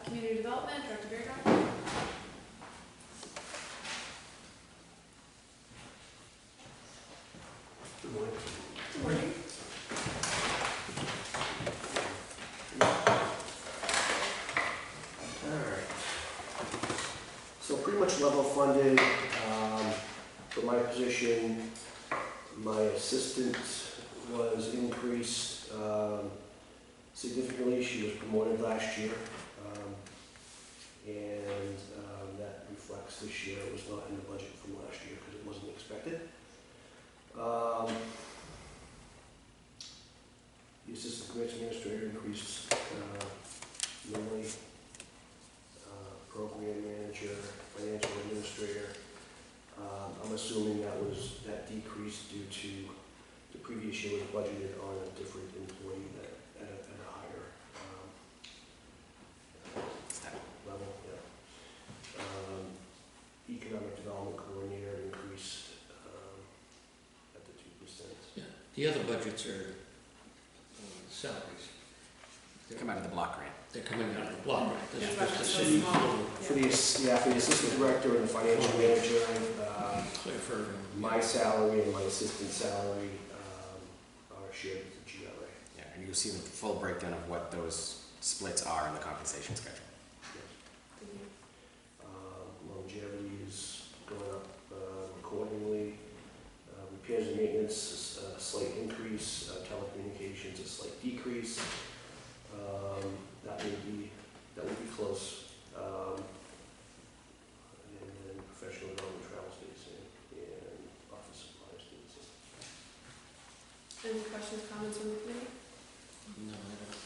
Speaker 1: Community Development, Director Gardner.
Speaker 10: Good morning.
Speaker 1: Good morning.
Speaker 10: Alright. So pretty much level funded, for my position, my assistant was increased, significantly. She was promoted last year. And that reflects this year. It was not in the budget from last year because it wasn't expected. The assistant grants administrator increased normally, program manager, financial administrator. I'm assuming that decreased due to the previous year was budgeted on a different employee at a higher level. Yeah. Economic development coordinator increased at the 2%.
Speaker 3: Yeah, the other budgets are salaries.
Speaker 4: They come out of the block grant.
Speaker 3: They're coming out of the block, right? This
Speaker 1: That's
Speaker 3: is
Speaker 1: why
Speaker 3: just the
Speaker 1: it's so
Speaker 3: city.
Speaker 1: small.
Speaker 10: For the assistant director and the financial manager,
Speaker 3: Clear for.
Speaker 10: my salary and my assistant's salary are shared with the GRA.
Speaker 4: Yeah, and you'll see the full breakdown of what those splits are in the compensation schedule.
Speaker 1: Thank you.
Speaker 10: Longevity is going up accordingly. Repairs and maintenance, a slight increase. Telecommunications, a slight decrease. That would be close. And then professional development, travel space, and office supplies.
Speaker 1: Any questions, comments from the committee?
Speaker 3: No, I don't.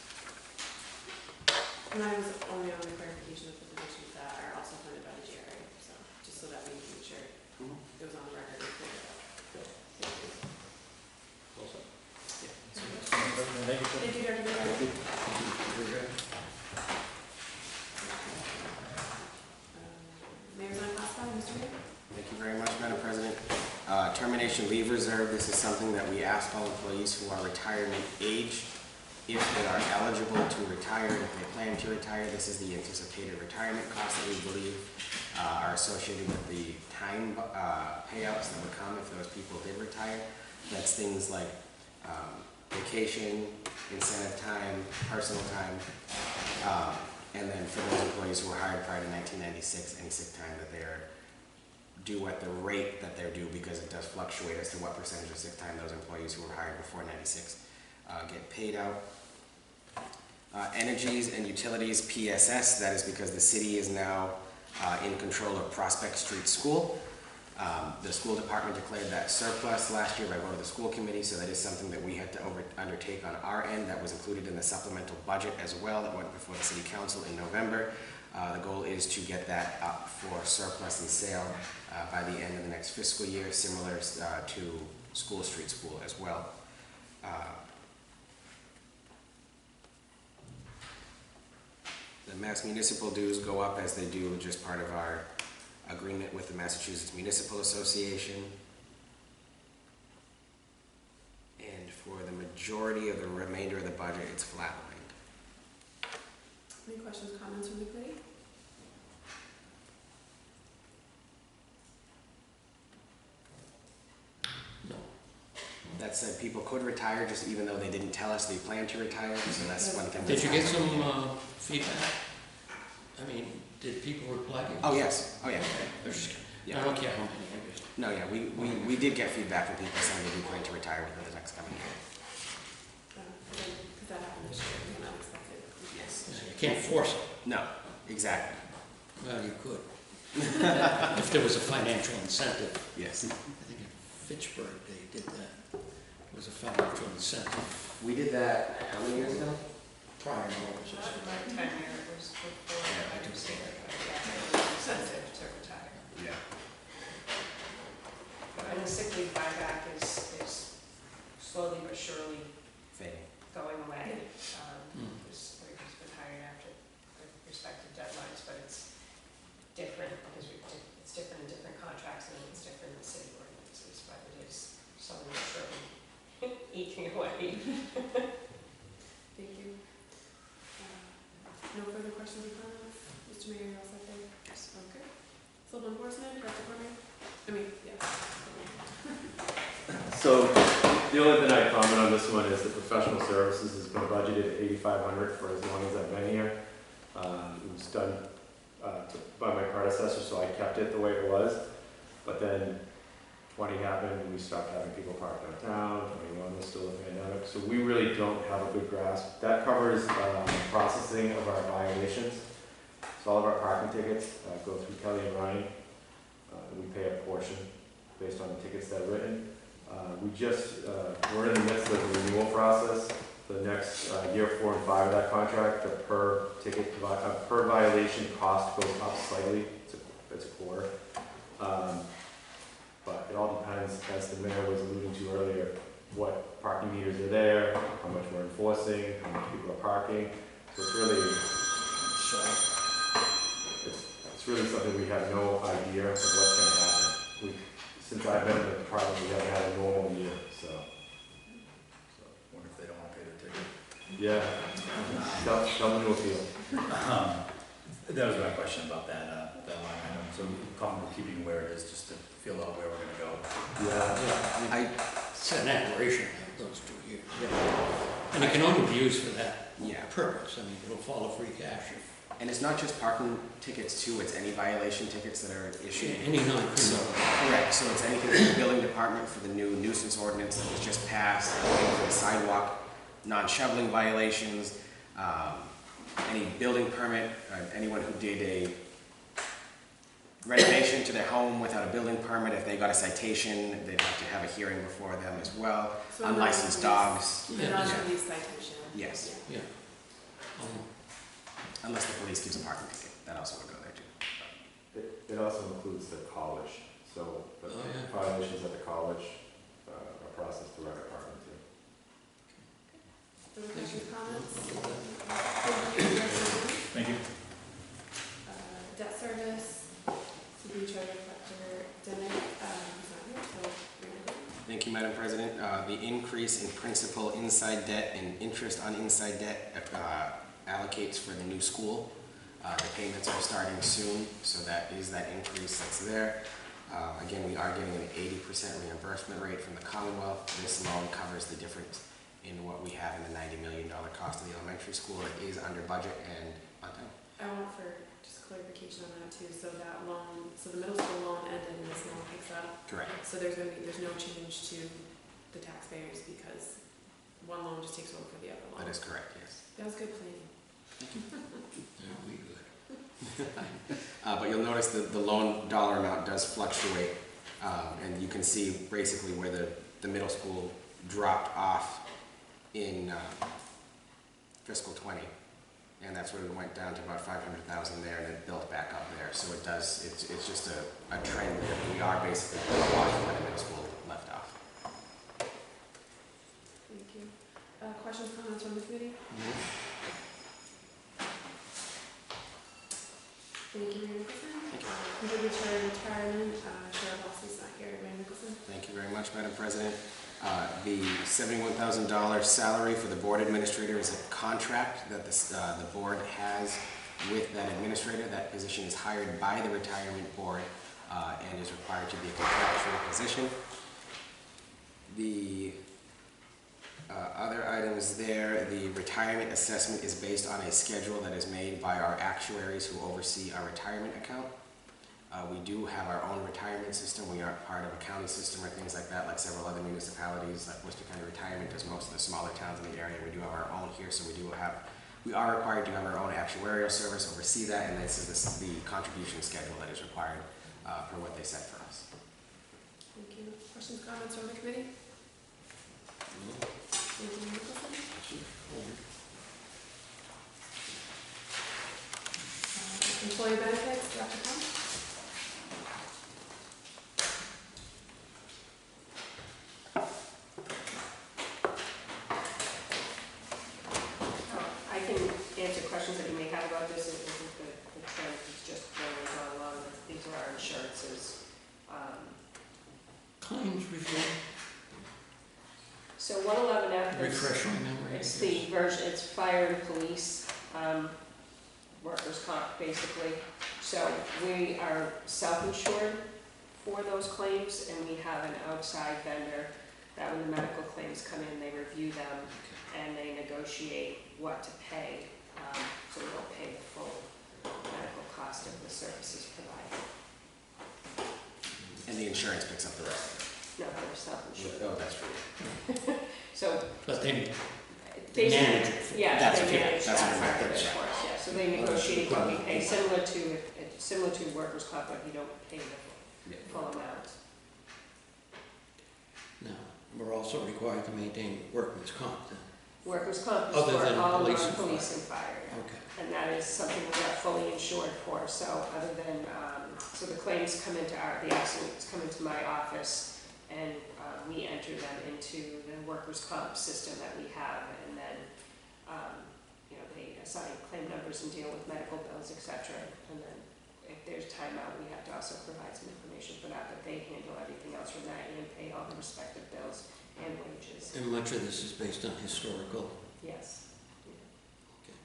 Speaker 1: And I was only on the clarification of the positions that are also funded by the GRA, so just so that we can make sure it was on the record and clear it up. Thank you.
Speaker 3: Also.
Speaker 5: Thank you.
Speaker 1: Thank you, Director Gardner. Mayor's on classified, Mr. Mayor.
Speaker 4: Thank you very much, Madam President. Termination leave reserve, this is something that we ask all employees who are retirement age if they are eligible to retire, if they plan to retire. This is the anticipated retirement costs that we believe are associated with the time payouts that would come if those people did retire. That's things like vacation, incentive time, personal time, and then for those employees who were hired prior to 1996, any sick time that they are due at the rate that they're due, because it does fluctuate as to what percentage of sick time those employees who were hired before 96 get paid out. Energies and utilities, PSS, that is because the city is now in control of Prospect Street School. The school department declared that surplus last year by vote of the school committee, so that is something that we had to undertake on our end. That was included in the supplemental budget as well that went before the city council in November. The goal is to get that up for surplus and sale by the end of the next fiscal year, similar to School Street School as well. The Mass municipal dues go up as they do just part of our agreement with the Massachusetts Municipal Association. And for the majority of the remainder of the budget, it's flatlined.
Speaker 1: Any questions, comments from the committee?
Speaker 3: No.
Speaker 4: That said, people could retire just even though they didn't tell us they planned to retire, so that's one thing.
Speaker 3: Did you get some feedback? I mean, did people reply to you?
Speaker 4: Oh, yes. Oh, yeah.
Speaker 3: I don't care how many, I just.
Speaker 4: No, yeah, we did get feedback from people saying they do plan to retire within the next coming year.
Speaker 1: Because that happened this year, it was unexpected.
Speaker 4: Yes.
Speaker 3: You can't force it.
Speaker 4: No, exactly.
Speaker 3: Well, you could. If there was a financial incentive.
Speaker 4: Yes.
Speaker 3: I think in Fitchburg they did that. It was a financial incentive.
Speaker 4: We did that how many years ago?
Speaker 3: Prior knowledge.
Speaker 7: My tenure was before
Speaker 3: Yeah,
Speaker 7: I
Speaker 3: I do
Speaker 7: was
Speaker 3: see
Speaker 7: there,
Speaker 3: that.
Speaker 7: but yeah, it was incentive to retire.
Speaker 4: Yeah.
Speaker 7: And the sick leave buyback is slowly but surely
Speaker 4: Fading.
Speaker 7: going away.
Speaker 3: Mm.
Speaker 7: Because everybody's been hired after the respective deadlines, but it's different because it's different in different contracts and it's different in city ordinances, but it is slowly but surely eking away.
Speaker 1: Thank you. No further questions or comments? Mr. Mayor, you're all set there?
Speaker 4: Yes.
Speaker 1: Okay. Civil enforcement, Director Gardner? I mean, yeah.
Speaker 6: So, the only thing I'd comment on this one is that professional services has been budgeted at $8,500 for as long as I've been here. It was done by my predecessor, so I kept it the way it was. But then 20 happened, and we stopped having people park downtown. 21 was still a pandemic, so we really don't have a good grasp. That covers processing of our violations. So all of our parking tickets go through Kelly and Ryan. We pay a portion based on the tickets that are written. We're in the midst of the renewal process. The next year 4 and 5 of that contract, the per violation cost goes up slightly. It's a quarter. But it all depends, as the mayor was alluding to earlier, what parking meters are there, how much we're enforcing, how much people are parking. So it's really something we have no idea of what's going to happen. Since I've been in the department, we haven't had a normal year, so.
Speaker 5: Wonder if they don't want to pay their ticket.
Speaker 6: Yeah, tell them to appeal.
Speaker 5: That was my question about that line item. So comfortable keeping where it is, just to feel out where we're gonna go.
Speaker 6: Yeah.
Speaker 3: It's an aberration, those 2 years. And it can only be used for that purpose. I mean, it'll follow free cash.
Speaker 4: And it's not just parking tickets too, it's any violation tickets that are issued.
Speaker 3: Any non-criminal.
Speaker 4: Correct, so it's anything from the building department for the new nuisance ordinance that was just passed, anything for the sidewalk, non-shoveling violations, any building permit, anyone who did a renovation to their home without a building permit, if they got a citation, they'd have to have a hearing before them as well.
Speaker 1: So
Speaker 4: Unlicensed dogs.
Speaker 1: The non-police citation.
Speaker 4: Yes,
Speaker 3: Yeah.
Speaker 4: unless the police gives a parking ticket, that also would go there too.
Speaker 6: It also includes the college, so the violations at the college are processed through our department too.
Speaker 1: Further questions, comments?
Speaker 5: Thank you.
Speaker 1: Debt service, city treasurer collector Demick, he's not here, so we're gonna go.
Speaker 4: Thank you, Madam President. The increase increase in principal inside debt and interest on inside debt allocates for the new school. The payments are starting soon, so that is that increase that's there. Again, we are getting an 80% reimbursement rate from the Commonwealth. This loan covers the difference in what we have in the $90 million cost of the elementary school. It is under budget and on time.
Speaker 1: I want for just clarification on that too, so that loan, so the middle school loan ended and this loan picks up.
Speaker 4: Correct.
Speaker 1: So there's no change to the taxpayers because one loan just takes over for the other loan.
Speaker 4: That is correct, yes.
Speaker 1: That was good planning.
Speaker 3: There we go.
Speaker 4: But you'll notice that the loan dollar amount does fluctuate, and you can see basically where the middle school dropped off in fiscal 20, and that's where it went down to about 500,000 there, and it built back up there. So it does. It's just a trend that we are basically off where the middle school left off.
Speaker 1: Thank you. Questions, comments from the committee? Thank you, Mayor Nicholson. Contributor retirement, Sheriff Lawson's not here. Mayor Nicholson.
Speaker 4: Thank you very much, Madam President. The $71,000 salary for the board administrator is a contract that the board has with that administrator. That position is hired by the retirement board and is required to be a contractual position. The other items there, the retirement assessment is based on a schedule that is made by our actuaries who oversee our retirement account. We do have our own retirement system. We aren't part of a county system or things like that, like several other municipalities, like Worcester County Retirement does most of the smaller towns in the area. We do have our own here, so we are required to have our own actuarial service, oversee that, and this is the contribution schedule that is required for what they set for us.
Speaker 1: Thank you. Questions, comments from the committee? Thank you, Mayor Nicholson. Employee benefits, Dr. Pump.
Speaker 7: I can answer questions that you may have about this. I think the trend is just going along. These are our insurances.
Speaker 3: Claims review.
Speaker 7: So 111F is,
Speaker 3: Refresh my memory.
Speaker 7: it's the version, it's fire and police, workers' comp, basically. So we are self-insured for those claims, and we have an outside vendor that when the medical claims come in, they review them and they negotiate what to pay, so we don't pay the full medical cost of the services provided.
Speaker 4: And the insurance picks up the rest.
Speaker 7: No, they're self-insured.
Speaker 4: Oh, that's true.
Speaker 7: So
Speaker 3: But they
Speaker 7: basically,
Speaker 3: manage it for
Speaker 7: yeah,
Speaker 4: That's
Speaker 7: they
Speaker 4: okay.
Speaker 7: manage
Speaker 4: That's
Speaker 7: that
Speaker 4: what
Speaker 7: part of
Speaker 4: matters,
Speaker 7: it, of course, yeah. So they negotiate what we pay, similar to workers' comp, but you don't pay the full amount.
Speaker 3: Now, we're also required to maintain workman's comp then.
Speaker 7: Workers' comp is
Speaker 3: Other
Speaker 7: for
Speaker 3: than
Speaker 7: all
Speaker 3: police and
Speaker 7: non-police and fire, yeah.
Speaker 3: Okay.
Speaker 7: And that is something we are fully insured for, so other than, so the claims come into the accidents come into my office, and we enter them into the workers' comp system that we have, and then, you know, they assign claim numbers and deal with medical bills, etc. And then if there's time out, we have to also provide some information for that, but they handle everything else from that and pay all the respective bills and wages.
Speaker 3: And much of this is based on historical.
Speaker 7: Yes.
Speaker 3: Okay.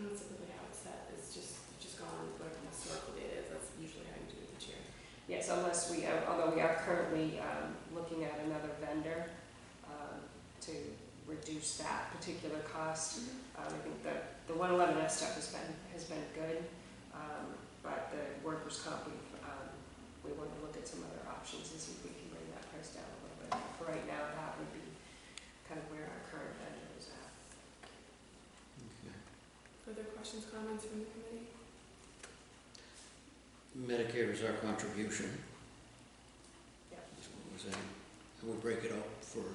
Speaker 1: And that's typically how it's set, is just go on whatever the historical data is. That's usually how you do it each year.
Speaker 7: Yes, unless we, although we are currently looking at another vendor to reduce that particular cost. I think the 111F stuff has been good, but the workers' comp, we want to look at some other options and see if we can bring that price down a little bit. For right now, that would be kind of where our current vendor is at.
Speaker 3: Okay.
Speaker 1: Further questions, comments from the committee?
Speaker 3: Medicare is our contribution.
Speaker 7: Yeah.
Speaker 3: What was that? And we break it up for,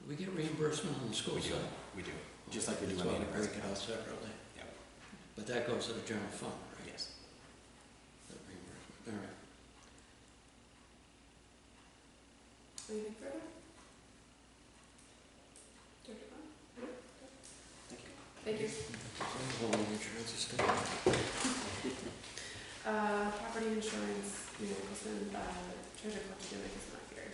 Speaker 3: we get reimbursement on the school
Speaker 4: We do.
Speaker 3: side.
Speaker 4: We do. Just like we do
Speaker 3: That's
Speaker 4: on
Speaker 3: why
Speaker 4: the
Speaker 3: we break
Speaker 4: enterprise
Speaker 3: it out
Speaker 4: accounts.
Speaker 3: separately.
Speaker 4: Yep.
Speaker 3: But that goes to the general fund, right?
Speaker 4: Yes.
Speaker 3: That reimbursement. All right.
Speaker 1: Anything further? Dr. Pond? No?
Speaker 4: Thank you.
Speaker 1: Thank you.
Speaker 3: Home insurance is good.
Speaker 1: Property insurance, Mayor Nicholson, Treasurer Collector Dimick is not here.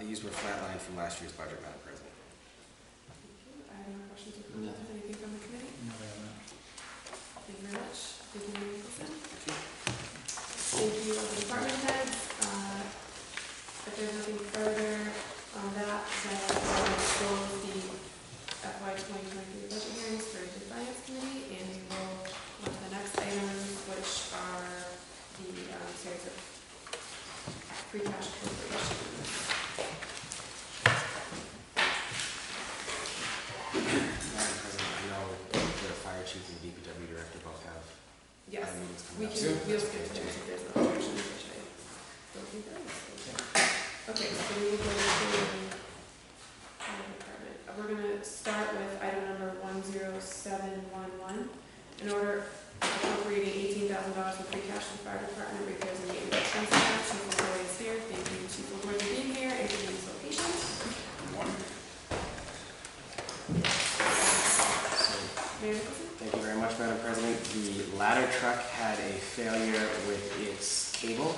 Speaker 4: These were flatlined from last year's budget, Madam President.
Speaker 1: Thank you. I have no questions or comments.
Speaker 3: Nothing.
Speaker 1: Anything from the committee?
Speaker 5: No, I have not.
Speaker 1: Thank you very much. Thank you, Mayor Nicholson. Thank you, all the department heads. If there's nothing further on that, then I will close the FY 2023 budget hearings for the Finance Committee, and we will go on to the next items, which are the series of free cash appropriations.
Speaker 4: Madam President, I know the fire chief and the DPW director both have
Speaker 1: Yes,
Speaker 4: other meetings
Speaker 1: we
Speaker 4: coming up.
Speaker 1: can, we'll skip to those if there's no objections, which I don't think there is. Okay, so we will go to the fire department. We're gonna start with item number 10711. In order appropriating $18,000 for free cash to the fire department repairs and maintenance expenses. Chief LaVoy is here. Thank you, Chief LaVoy, for being here and for being so patient. Mayor Nicholson?
Speaker 4: Thank you very much, Madam President. The ladder truck had a failure with its cable.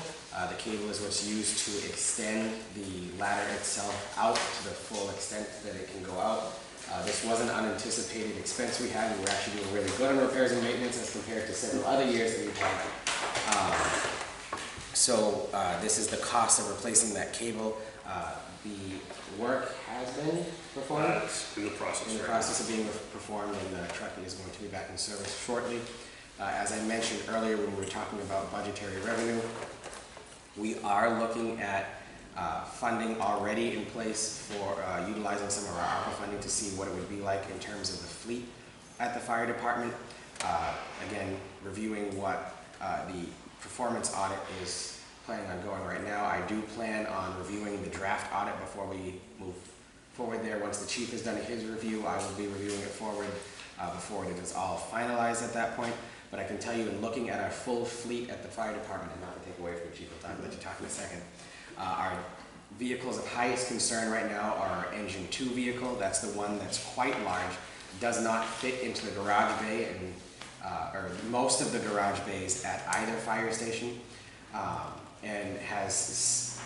Speaker 4: The cable is what's used to extend the ladder itself out to the full extent that it can go out. This was an unanticipated expense we had. We were actually doing really good on repairs and maintenance as compared to several other years that we've had. This is the cost of replacing that cable. The work has been performed.
Speaker 8: It's in the process.
Speaker 4: In the process of being performed, and the truck is going to be back in service shortly. As I mentioned earlier when we were talking about budgetary revenue, we are looking at funding already in place for utilizing some of our ARPA funding to see what it would be like in terms of the fleet at the fire department. Again, reviewing what the performance audit is planning on going right now. I do plan on reviewing the draft audit before we move forward there. Once the chief has done his review, I will be reviewing it forward before it is all finalized at that point. But I can tell you, in looking at our full fleet at the fire department, and not to take away from the chief, I'll let you talk in a second, our vehicles of highest concern right now are our Engine 2 vehicle. That's the one that's quite large, does not fit into the garage bay, and or most of the garage bays at either fire station, and has,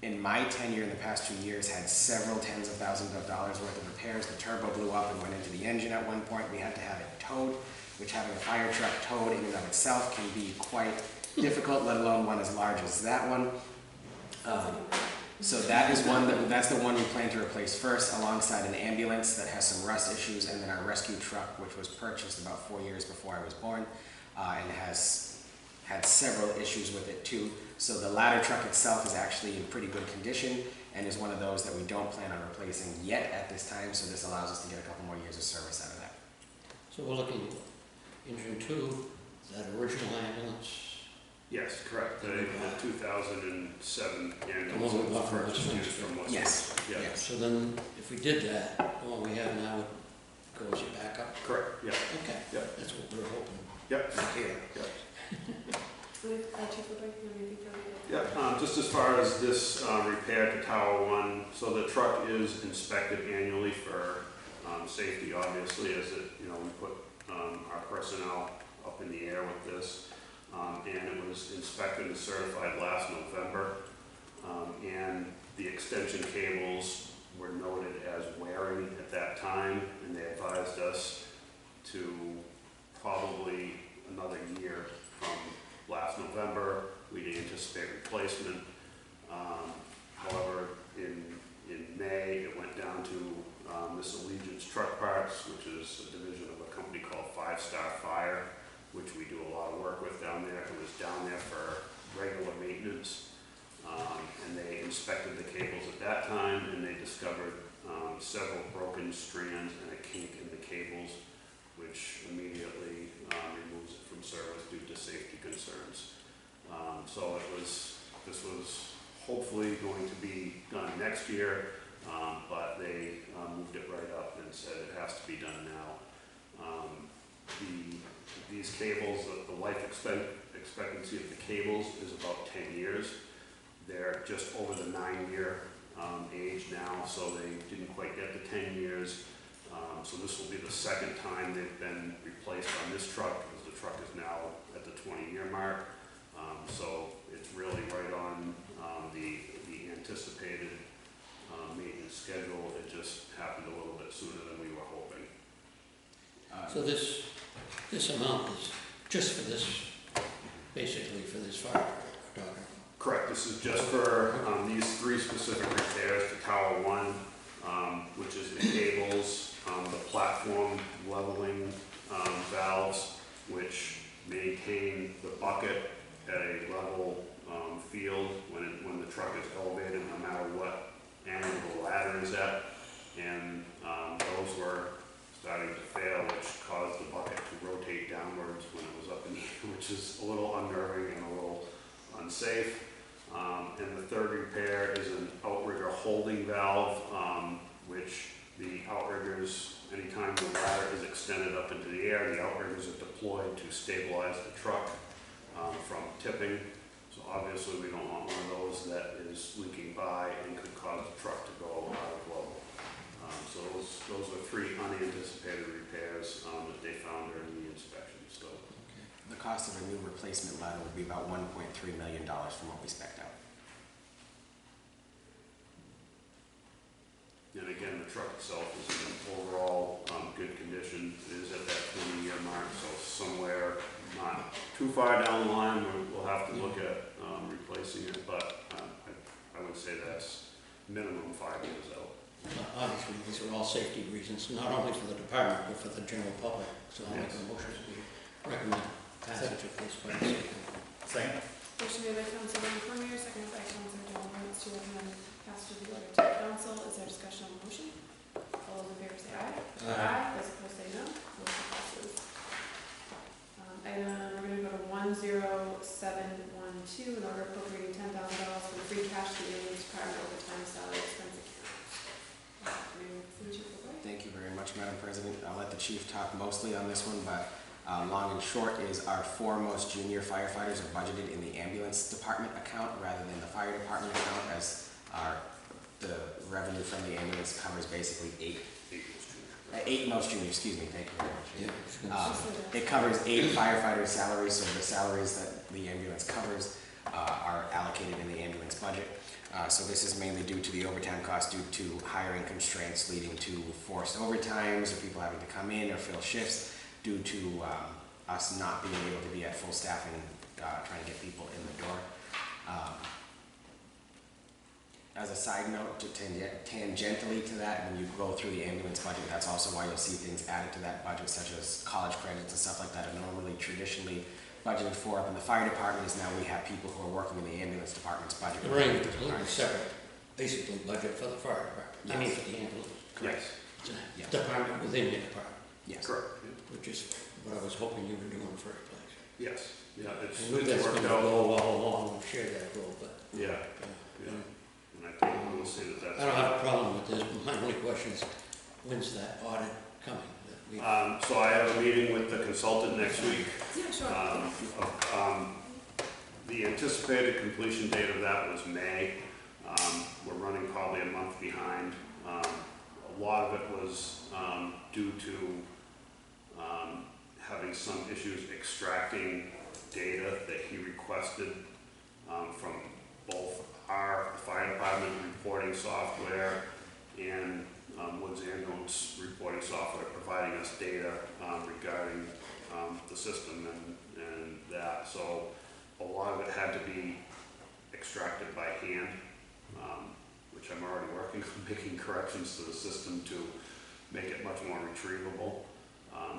Speaker 4: in my tenure in the past 2 years, had several tens of thousands of dollars worth of repairs. The turbo blew up and went into the engine at one point. We had to have it towed, which having a fire truck towed in and of itself can be quite difficult, let alone one as large as that one. So that is that's the one we plan to replace first, alongside an ambulance that has some rust issues, and then our rescue truck, which was purchased about 4 years before I was born, and has had several issues with it too. So the ladder truck itself is actually in pretty good condition, and is one of those that we don't plan on replacing yet at this time, so this allows us to get a couple more years of service out of that.
Speaker 3: So we're looking at Engine 2, is that original ambulance?
Speaker 8: Yes, correct. The 2007
Speaker 3: The
Speaker 8: ambulance
Speaker 3: one we
Speaker 8: was
Speaker 3: bought from
Speaker 8: purchased
Speaker 3: Western
Speaker 8: used from Western.
Speaker 4: Yes.
Speaker 8: Yeah,
Speaker 4: Yes.
Speaker 3: So then, if we did that, the one we have now would go as your backup?
Speaker 8: correct, yeah.
Speaker 3: Okay,
Speaker 8: Yeah.
Speaker 3: that's what we're hoping
Speaker 8: Yep.
Speaker 3: to hear.
Speaker 1: Chief LaVoy, you have anything further?
Speaker 8: Yeah, just as far as this repair to Tower 1, so the truck is inspected annually for safety, obviously, as it, we put our personnel up in the air with this. And it was inspected and certified last November. And the extension cables were noted as wearing at that time, and they advised us to probably another year from last November. We didn't anticipate replacement. However, in May, it went down to Miss Allegiance Truck Parts, which is a division of a company called 5 Star Fire, which we do a lot of work with down there. It was down there for regular maintenance. And they inspected the cables at that time, and they discovered several broken strands and a kink in the cables, which immediately removes it from service due to safety concerns. So this was hopefully going to be done next year, but they moved it right up and said it has to be done now. These cables, the life expectancy of the cables is about 10 years. They're just over the 9-year age now, so they didn't quite get the 10 years. So this will be the second time they've been replaced on this truck, because the truck is now at the 20-year mark. So it's really right on the
Speaker 9: anticipated maintenance schedule. It just happened a little bit sooner than we were hoping.
Speaker 3: So this amount is just for this, basically for this fire we're talking.
Speaker 9: Correct. This is just for these 3 specific repairs to Tower 1, which is the cables, the platform leveling valves, which maintain the bucket at a level field when the truck is elevated, no matter what angle the ladder is at. And those were starting to fail, which caused the bucket to rotate downwards when it was up in the air, which is a little unnerving and a little unsafe. And the third repair is an Outrigger holding valve, which the Outriggers, anytime the ladder is extended up into the air, the Outriggers are deployed to stabilize the truck from tipping. So obviously we don't want one of those that is leaking by and could cause the truck to go out of level. So those are 3 unanticipated repairs that they found during the inspection. So
Speaker 4: The cost of a new replacement ladder would be about $1.3 million from what we spec'd out.
Speaker 9: And again, the truck itself is in overall good condition. It is at that 20-year mark, so somewhere not too far down the line we'll have to look at replacing it, but I would say that's minimum 5 years out.
Speaker 3: Obviously, these are all safety reasons, not only for the department, but for the general public. So I'll make a motion to recommend passage of this by the city.
Speaker 5: Second?
Speaker 1: Motion made by Councilor Cormier, seconded by Councilor John Lawrence to recommend passage of the order to the council. Is there discussion on the motion? All those in favor say aye.
Speaker 3: Aye.
Speaker 1: Those opposed say no. Motion passes. We're going to go to 10712, in order appropriating $10,000 from free cash to the ambulance department overtime salary expense account.
Speaker 4: Thank you very much, Madam President. I'll let the chief talk mostly on this one, but long and short is our 4 most junior firefighters are budgeted in the ambulance department account rather than the fire department account, as the revenue from the ambulance covers basically 8 most junior, excuse me, thank you very much. It covers 8 firefighter salaries, so the salaries that the ambulance covers are allocated in the ambulance budget. So this is mainly due to the overtime costs due to hiring constraints leading to forced overtimes, or people having to come in or fill shifts due to us not being able to be at full staffing, trying to get people in the door. As a side note, tangentially to that, when you go through the ambulance budget, that's also why you'll see things added to that budget, such as college credits and stuff like that are normally traditionally budgeted for. Up in the fire department is now we have people who are working in the ambulance department's budget.
Speaker 3: The range is a little separate, basically budget for the fire department. I mean for the ambulance.
Speaker 9: Yes.
Speaker 3: It's a
Speaker 4: Yes.
Speaker 3: department within the department,
Speaker 4: Yes.
Speaker 9: Correct.
Speaker 3: which is what I was hoping you were doing in the first place.
Speaker 9: Yes. Yeah, it's
Speaker 3: I knew that's
Speaker 9: worked
Speaker 3: been a
Speaker 9: out.
Speaker 3: goal all along, we've shared that goal, but
Speaker 9: Yeah.
Speaker 3: yeah.
Speaker 9: And I think we'll see that that's.
Speaker 3: I don't have a problem with this, but my only question is, when's that audit coming? That we-
Speaker 9: So I have a meeting with the consultant next week.
Speaker 1: Yeah, sure.
Speaker 9: The anticipated completion date of that was May. We're running probably a month behind. A lot of it was due to having some issues extracting data that he requested from both our fire department reporting software and Woods Ambulance reporting software, providing us data regarding the system and that. So a lot of it had to be extracted by hand, which I'm already working on making corrections to the system to make it much more retrievable.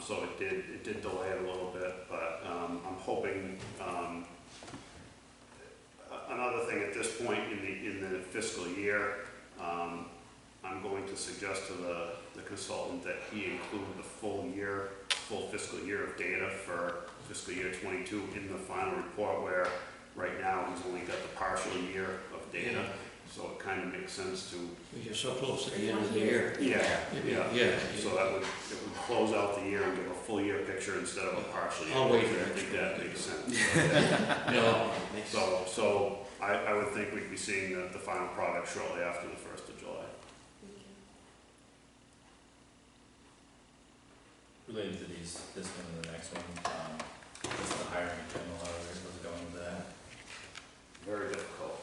Speaker 9: So it did delay it a little bit, but I'm hoping. Another thing at this point in the fiscal year, I'm going to suggest to the consultant that he include the full fiscal year of data for fiscal year 22 in the final report, where right now he's only got the partial year of data. So it kind of makes sense to.
Speaker 3: You're so close to the end of the year.
Speaker 9: Yeah. So it would close out the year and give a full year picture instead of a partial year.
Speaker 3: I'll wait
Speaker 9: picture.
Speaker 3: for
Speaker 9: I think that makes sense.
Speaker 3: No.
Speaker 9: So I would think we'd be seeing the final product shortly after the 1st of July.
Speaker 5: Related to this one and the next one, what's the hiring of general auditors, how's it going with that?
Speaker 9: Very difficult.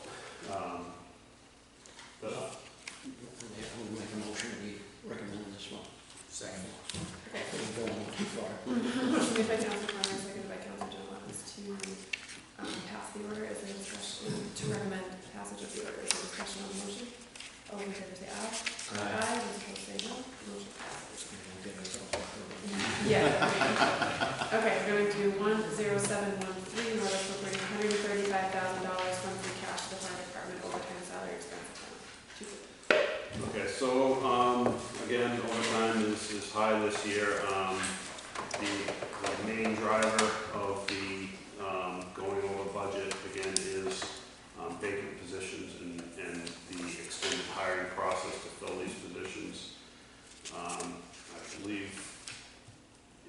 Speaker 1: Motion made by Councilor Gardner, seconded by Councilor Jones to pass the order. Is there discussion to recommend passage of the order? Is there discussion on the motion? All in favor say aye. Aye. Those opposed say no. Motion passes. Yeah. Okay, we're going to do 10713, in order appropriating $135,000 from free cash to the fire department overtime salary expense account.
Speaker 9: Okay, so, again, overtime is high this year. The main driver of the, going over budget, again, is, vacant positions and the extended hiring process to fill these positions. I believe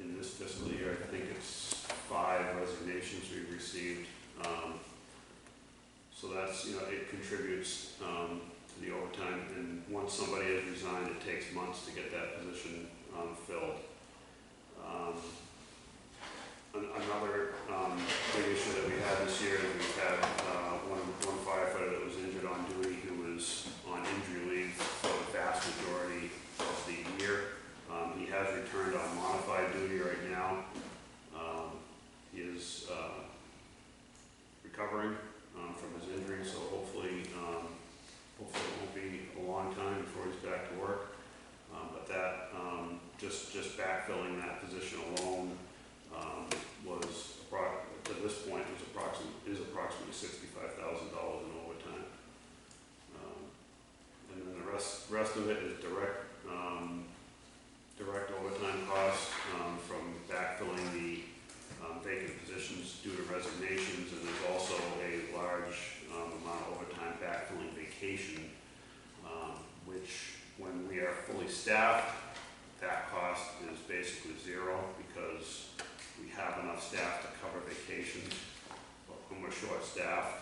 Speaker 9: in this fiscal year, I think it's 5 resignations we've received. So that's, it contributes, to the overtime, and once somebody has resigned, it takes months to get that position filled. Another big issue that we had this year is we've had one firefighter that was injured on duty who was on injury leave for the vast majority of the year. He has returned on modified duty right now. He is recovering from his injury, so hopefully it won't be a long time before he's back to work. But that, just backfilling that position alone was, at this point, is approximately $65,000 in overtime. And then the rest of it is direct overtime costs from backfilling the vacant positions due to resignations, and there's also a large amount of overtime backfilling vacation, which when we are fully staffed, that cost is basically zero because we have enough staff to cover vacations. But when we're short-staffed,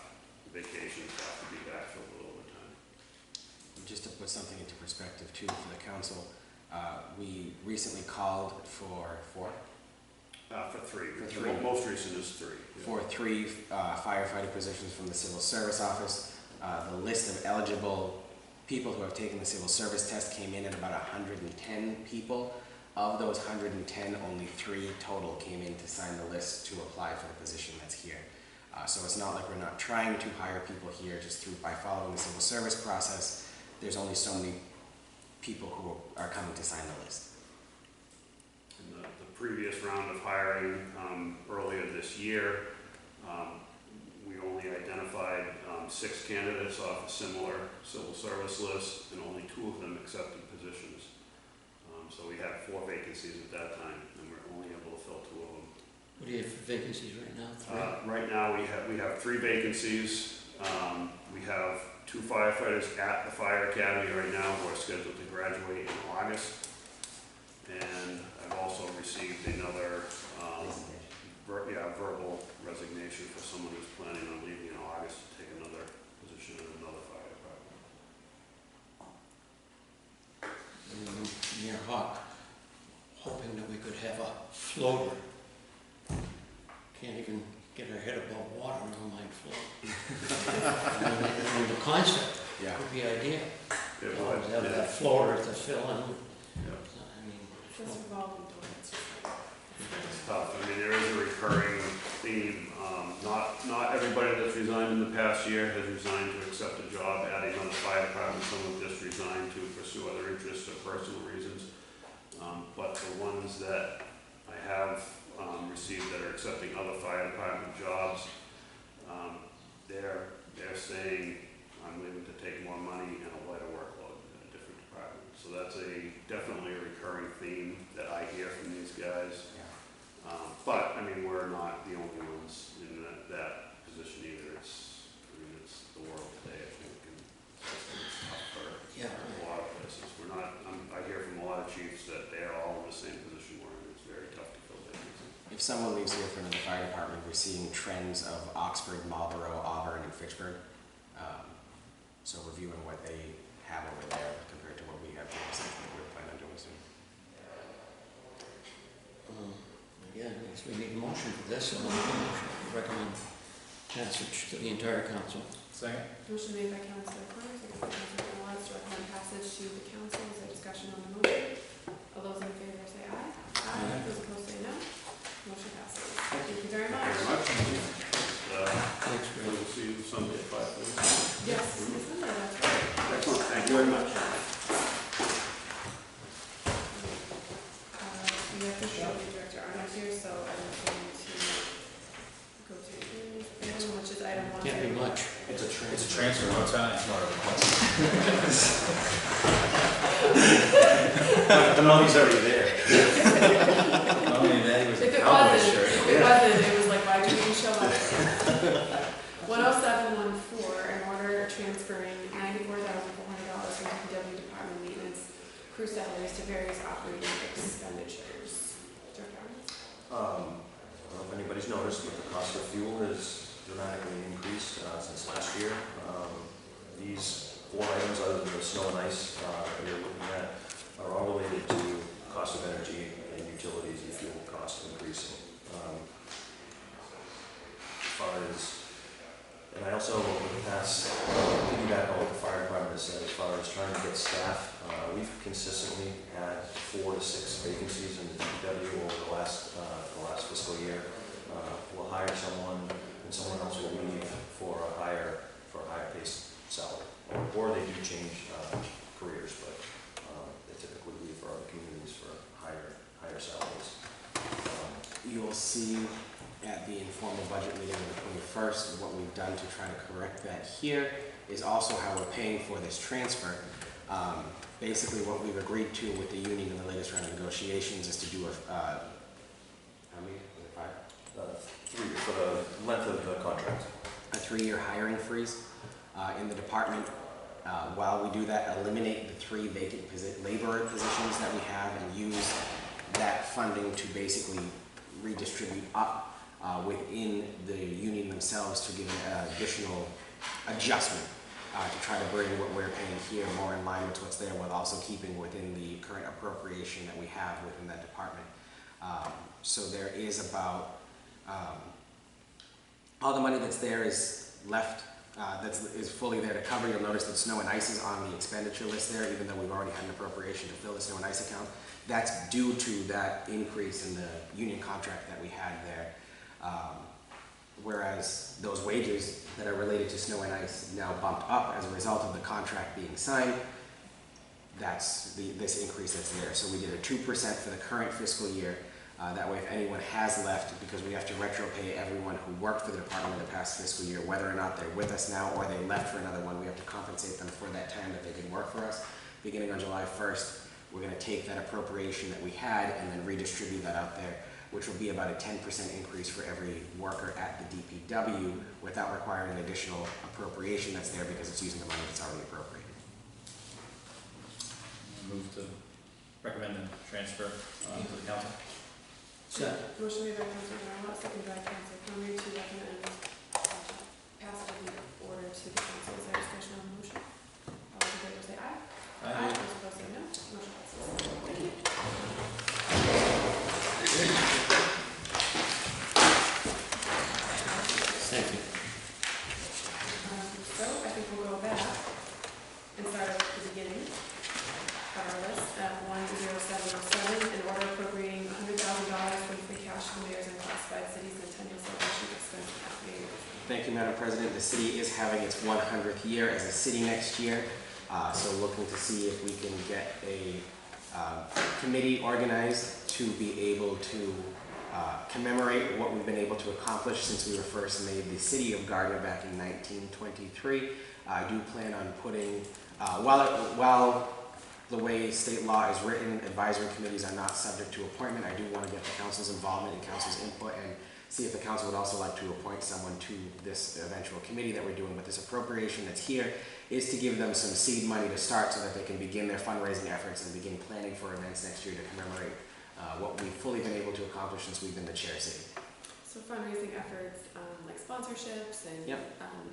Speaker 9: vacations have to be backfilled with overtime.
Speaker 4: Just to put something into perspective too for the council, we recently called for 3.
Speaker 9: For
Speaker 4: 3.
Speaker 9: Most recent is 3.
Speaker 4: For 3 firefighting positions from the Civil Service Office. The list of eligible people who have taken the civil service test came in at about 110 people. Of those 110, only 3 total came in to sign the list to apply for the position that's here. So it's not like we're not trying to hire people here just by following the civil service process. There's only so many people who are coming to sign the list.
Speaker 9: In the previous round of hiring earlier this year, we only identified 6 candidates off a similar civil service list, and only 2 of them accepted positions. So we had 4 vacancies at that time, and we're only able to fill 2 of them.
Speaker 3: What do you have for vacancies right now? 3?
Speaker 9: Right now, we have 3 vacancies. We have 2 firefighters at the fire academy right now who are scheduled to graduate in August. And I've also received another verbal resignation for someone who's planning on leaving in August to take another position in another fire department.
Speaker 3: Near Hawk, hoping that we could have a floater. Can't even get her head above water, never mind float. I mean, the concept would be ideal. Have that floater to fill in. I mean,
Speaker 1: Just revolving door, it's just
Speaker 9: It's tough. I mean, there is a recurring theme. Not everybody that's resigned in the past year has resigned to accept a job at another fire department. Some have just resigned to pursue other interests or personal reasons. But the ones that I have received that are accepting other fire department jobs, they're saying, I'm leaving to take more money and a lighter workload in a different department. So that's definitely a recurring theme that I hear from these guys. But, I mean, we're not the only ones in that position either. It's the world today, I think, and it's tough for a lot of places. I hear from a lot of chiefs that they are all in the same position we're in. It's very tough to fill vacancies.
Speaker 4: If someone leaves here for another fire department, we're seeing trends of Oxford, Marlborough, Auburn, and Fitchburg. So reviewing what they have over there compared to what we have here is something that we're planning on doing soon.
Speaker 3: Again, I guess we need a motion for this, so I'll make a motion to recommend passage to the entire council.
Speaker 5: Second?
Speaker 1: motion made by Councilor Gardner, seconded by Councilor Jones to recommend passage to the council. Is there discussion on the motion? All those in favor say aye. Aye. Those opposed say no. Motion
Speaker 5: It's a transfer, no time.
Speaker 10: It's not a request. The money's already there.
Speaker 5: Not only that, he was
Speaker 1: If
Speaker 5: a
Speaker 1: it
Speaker 5: cowboy
Speaker 1: wasn't,
Speaker 5: shirt.
Speaker 1: it was like, why'd you even show up? 10714, in order transferring $94,400 from DPW Department Maintenance crew salaries to various operating expenditures. Director Arnold?
Speaker 10: I don't know if anybody's noticed, but the cost of fuel has dramatically increased since last year. These 4 items, other than the snow and ice that you're looking at, are all related to cost of energy and utilities and fuel cost increasing. As far as, and I also, in the past, piggyback on what the fire department has said, as far as trying to get staff, we've consistently had 4 to 6 vacancies in the DPW over the last fiscal year. We'll hire someone, and someone else will leave for a higher pay salary, or they do change careers, but they typically leave for other communities for higher salaries.
Speaker 4: You will see at the informal budget meeting on the 21st, what we've done to try to correct that here is also how we're paying for this transfer. Basically what we've agreed to with the union in the latest round of negotiations is to do how many? Was it 5?
Speaker 10: 3 for the length of the contract.
Speaker 4: A 3-year hiring freeze in the department. While we do that, eliminate the 3 vacant laborer positions that we have and use that funding to basically redistribute up within the union themselves to give an additional adjustment to try to bring what we're paying here more in line with what's there, while also keeping within the current appropriation that we have within that department. So there is about all the money that's there is left, is fully there to cover. You'll notice that snow and ice is on the expenditure list there, even though we've already had an appropriation to fill the snow and ice account. That's due to that increase in the union contract that we had there. Whereas those wages that are related to snow and ice now bumped up as a result of the contract being signed, that's this increase that's there. So we did a 2% for the current fiscal year. That way if anyone has left, because we have to retro pay everyone who worked for the department in the past fiscal year, whether or not they're with us now or they left for another one, we have to compensate them for that time that they did work for us. Beginning on July 1st, we're going to take that appropriation that we had and then redistribute that out there, which will be about a 10% increase for every worker at the DPW without requiring an additional appropriation that's there because it's using the money that's already appropriated.
Speaker 5: Move to recommend the transfer to the council.
Speaker 1: Motion made by Councilor Garland, seconded by Councilor Conway to recommend passage of the order to the council. Is there discussion on the motion? All those in favor say aye. Aye. Those opposed say no. Motion passes. Thank you.
Speaker 3: Thank you.
Speaker 1: So I think we'll go back and start at the beginning of our list at 10707, in order appropriating $100,000 from free cash to the mayor's unclassified city centennial celebration expense account.
Speaker 4: Thank you, Madam President. The city is having its 100th year as a city next year. So looking to see if we can get a committee organized to be able to commemorate what we've been able to accomplish since we were first made the city of Gardner back in 1923. I do plan on putting, while the way state law is written, advisory committees are not subject to appointment, I do want to get the council's involvement and council's input and see if the council would also like to appoint someone to this eventual committee that we're doing. But this appropriation that's here is to give them some seed money to start so that they can begin their fundraising efforts and begin planning for events next year to commemorate what we've fully been able to accomplish since we've been the chair city.
Speaker 1: So fundraising efforts like sponsorships and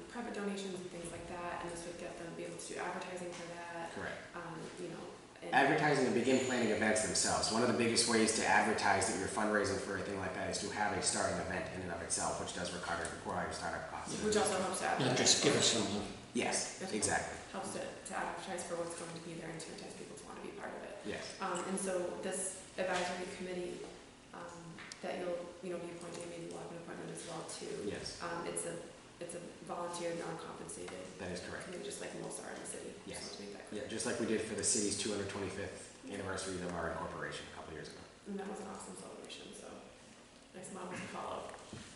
Speaker 1: private donations and things like that, and this would get them to be able to do advertising for that.
Speaker 4: Correct.
Speaker 1: You know,
Speaker 4: advertising and begin planning events themselves. One of the biggest ways to advertise that you're fundraising for anything like that is to have a starting event in and of itself, which does require startup costs.
Speaker 1: Which also helps to advertise.
Speaker 3: Not just give us some money.
Speaker 4: Yes, exactly.
Speaker 1: Helps to advertise for what's going to be there and to entice people to want to be part of it.
Speaker 4: Yes.
Speaker 1: And so this advisory committee that you'll be appointing, maybe we'll have an appointment as well too.
Speaker 4: Yes.
Speaker 1: It's a volunteer, non-compensated.
Speaker 4: That is correct.
Speaker 1: Committee, just like most are in the city.
Speaker 4: Yes.
Speaker 1: So to make that clear.
Speaker 4: Yeah, just like we did for the city's 225th anniversary of our incorporation a couple years ago.
Speaker 1: And that was an awesome celebration. So nice model to follow.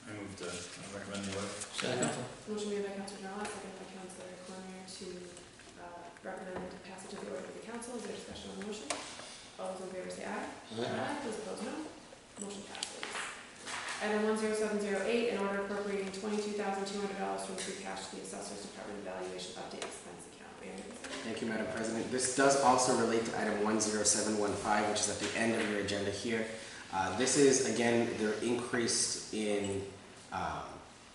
Speaker 5: I move to recommend the order.
Speaker 3: Second.
Speaker 1: Motion made by Councilor Narlat, seconded by Councilor Cormier to recommend passage of the order to the council. Is there discussion on the motion? All those in favor say aye.
Speaker 3: Aye.
Speaker 1: Those opposed, no. Motion passes. Item 10708, in order appropriating $22,200 from free cash to the Assessor's Department Evaluation Update Expense Account. Mayor Nicholson.
Speaker 4: Thank you, Madam President. This does also relate to item 10715, which is at the end of your agenda here. This is, again, the increase in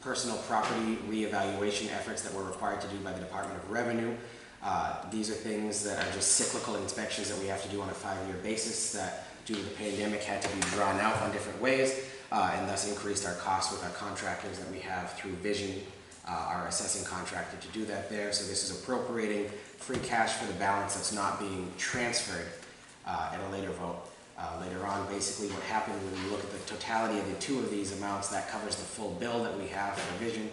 Speaker 4: personal property reevaluation efforts that we're required to do by the Department of Revenue. These are things that are just cyclical inspections that we have to do on a 5-year basis that, due to the pandemic, had to be drawn out on different ways, and thus increased our costs with our contractors that we have through Vision, our assessing contractor, to do that there. So this is appropriating free cash for the balance that's not being transferred at a later vote. Later on, basically what happened when you look at the totality of the two of these amounts, that covers the full bill that we have for Vision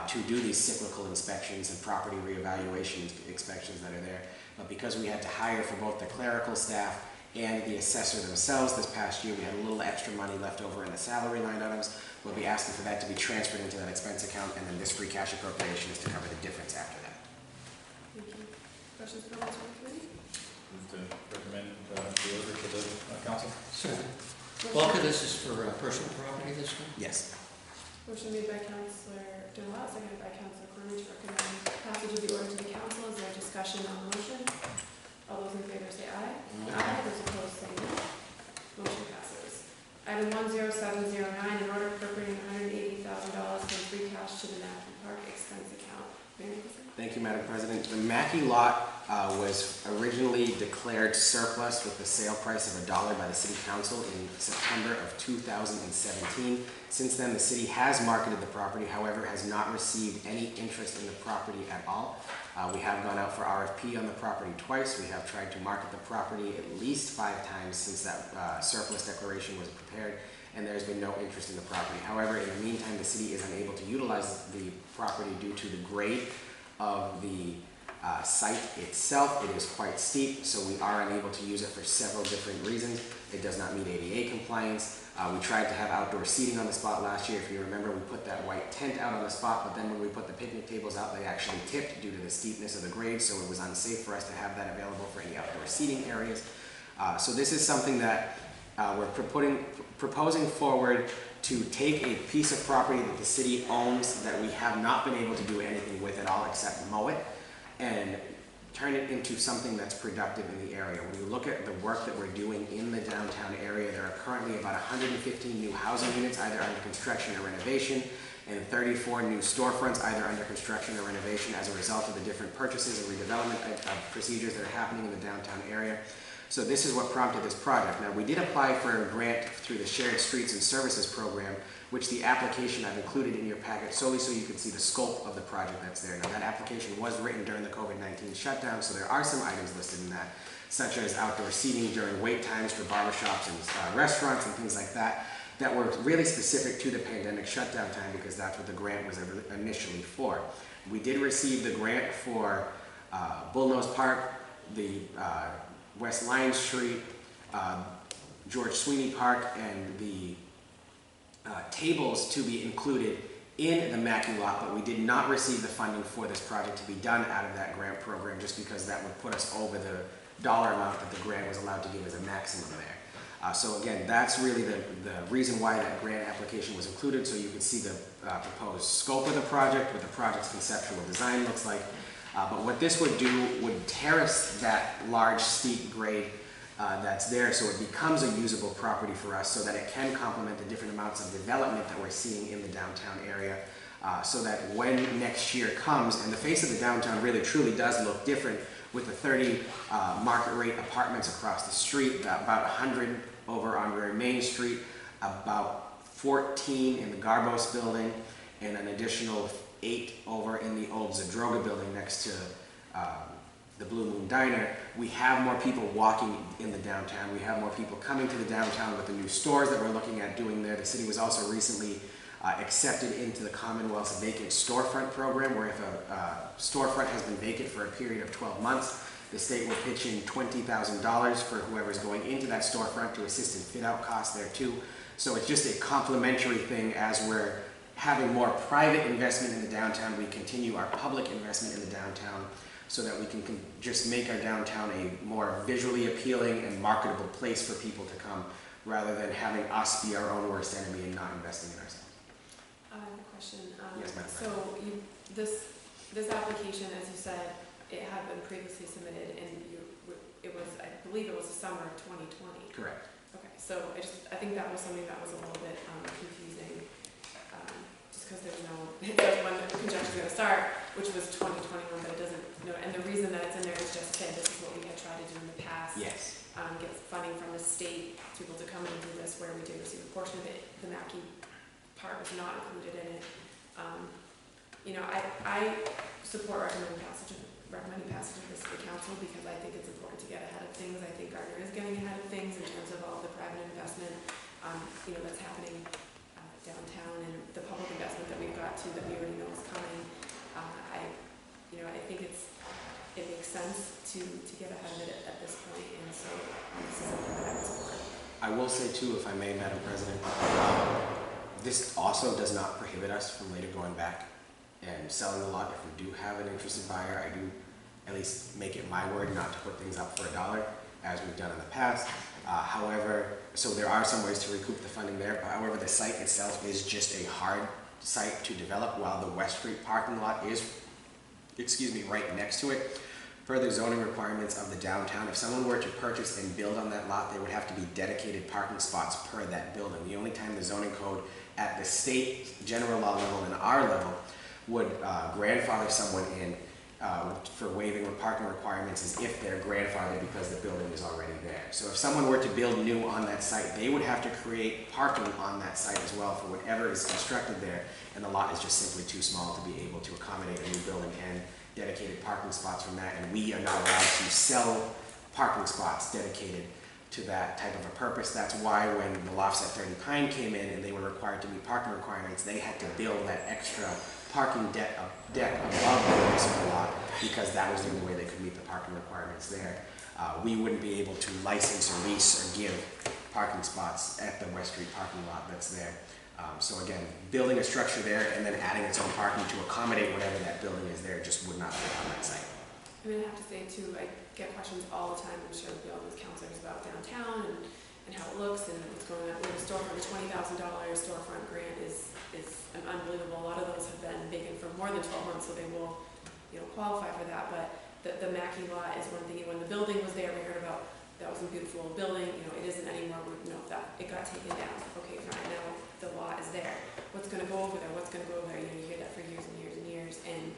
Speaker 4: to do these cyclical inspections and property reevaluation inspections that are there. But because we had to hire for both the clerical staff and the assessor themselves this past year, we had a little extra money left over in the salary line items. We'll be asking for that to be transferred into that expense account, and then this free cash appropriation is to cover the difference after that.
Speaker 1: Thank you. Questions, comments from the committee?
Speaker 5: Move to recommend the order to the council.
Speaker 3: Second. Bulk of this is for personal property this time?
Speaker 4: Yes.
Speaker 1: Motion made by Councilor Narlat, seconded by Councilor Cormier to recommend passage of the order to the council. Is there discussion on the motion? All those in favor say aye. Those opposed say no. Motion passes. Item 10709, in order appropriating $180,000 from free cash to the Mackey Park expense account. Mayor Nicholson.
Speaker 4: Thank you, Madam President. The Mackey lot was originally declared surplus with the sale price of $1 by the City Council in September of 2017. Since then, the city has marketed the property, however, has not received any interest in the property at all. We have gone out for RFP on the property twice. We have tried to market the property at least 5 times since that surplus declaration was prepared, and there's been no interest in the property. However, in the meantime, the city is unable to utilize the property due to the grade of the site itself. It is quite steep, so we are unable to use it for several different reasons. It does not meet ADA compliance. We tried to have outdoor seating on the spot last year. If you remember, we put that white tent out on the spot, but then when we put the picnic tables out, they actually tipped due to the steepness of the grade, so it was unsafe for us to have that available for any outdoor seating areas. So this is something that we're proposing forward to take a piece of property that the city owns that we have not been able to do anything with at all except mow it, and turn it into something that's productive in the area. When you look at the work that we're doing in the downtown area, there are currently about 115 new housing units either under construction or renovation, and 34 new storefronts either under construction or renovation as a result of the different purchases and redevelopment procedures that are happening in the downtown area. So this is what prompted this project. Now, we did apply for a grant through the Shared Streets and Services Program, which the application I've included in your packet solely so you can see the scope of the project that's there. Now, that application was written during the COVID-19 shutdown, so there are some items listed in that, such as outdoor seating during wait times for barbershops and restaurants and things like that, that were really specific to the pandemic shutdown time because that's what the grant was initially for. We did receive the grant for Bullnose Park, the West Lion Street, George Sweeney Park, and the tables to be included in the Mackey lot, but we did not receive the funding for this project to be done out of that grant program just because that would put us over the dollar amount that the grant was allowed to give as a maximum there. So again, that's really the reason why that grant application was included, so you could see the proposed scope of the project, what the project's conceptual design looks like. But what this would do would terrace that large steep grade that's there so it becomes a usable property for us so that it can complement the different amounts of development that we're seeing in the downtown area so that when next year comes, and the face of the downtown really truly does look different with the 30 market rate apartments across the street, about 100 over on Main Street, about 14 in the Garbos building, and an additional 8 over in the old Zadroga building next to the Blue Moon Diner. We have more people walking in the downtown. We have more people coming to the downtown with the new stores that we're looking at doing there. The city was also recently accepted into the Commonwealth's vacant storefront program, where if a storefront has been vacant for a period of 12 months, The state will pitch in $20,000 for whoever's going into that storefront to assist in fit-out costs there too. So it's just a complementary thing. As we're having more private investment in the downtown, we continue our public investment in the downtown so that we can just make our downtown a more visually appealing and marketable place for people to come, rather than having us be our own worst enemy and not investing in ourselves.
Speaker 1: I have a question.
Speaker 4: Yes, Madam
Speaker 1: So this application, as you said, it had been previously submitted, and it was, I believe it was the summer of 2020.
Speaker 4: Correct.
Speaker 1: Okay, so I think that was something that was a little bit confusing, just because there's no, it says when the conjunction's going to start, which was 2021, but it doesn't, and the reason that it's in there is just to say this is what we had tried to do in the past.
Speaker 4: Yes.
Speaker 1: Get funding from the state to be able to come in and do this, where we did receive a portion of it. The Mackey part was not included in it. I support recommending passage of this to the council, because I think it's important to get ahead of things. I think Gardner is getting ahead of things in terms of all the private investment, that's happening downtown, and the public investment that we've got too, that we already know is coming. I think it makes sense to get ahead of it at this point, and so this is something that I would support.
Speaker 4: I will say too, if I may, Madam President, this also does not prohibit us from later going back and selling the lot. If we do have an interested buyer, I do at least make it my word not to put things up for $1, as we've done in the past. However, so there are some ways to recoup the funding there. However, the site itself is just a hard site to develop, while the West Street parking lot is, right next to it. Per the zoning requirements of the downtown, if someone were to purchase and build on that lot, there would have to be dedicated parking spots per that building. The only time the zoning code at the state general law level and our level would grandfather someone in for waiving parking requirements is if they're grandfathered because the building is already there. So if someone were to build new on that site, they would have to create parking on that site as well for whatever is constructed there, and the lot is just simply too small to be able to accommodate a new building and dedicated parking spots from that, and we are not allowed to sell parking spots dedicated to that type of a purpose. That's why when the Lofts at 30 Pine came in and they were required to meet parking requirements, they had to build that extra parking deck above the municipal lot, because that was the only way they could meet the parking requirements there. We wouldn't be able to license or lease or give parking spots at the West Street parking lot that's there. So again, building a structure there and then adding its own parking to accommodate whatever that building is there just would not fit on that site.
Speaker 1: I have to say too, I get questions all the time, I'm sure we all those counselors, about downtown and how it looks and what's going on. The storefront, the $20,000 storefront grant is unbelievable. A lot of those have been vacant for more than 12 months, so they will, qualify for that. But the Mackey lot is one thing. When the building was there, we heard about that was a beautiful building. It isn't anymore. We know that it got taken down. Okay, fine. Now the lot is there. What's going to go over there? What's going to go over there? You hear that for years and years and years, and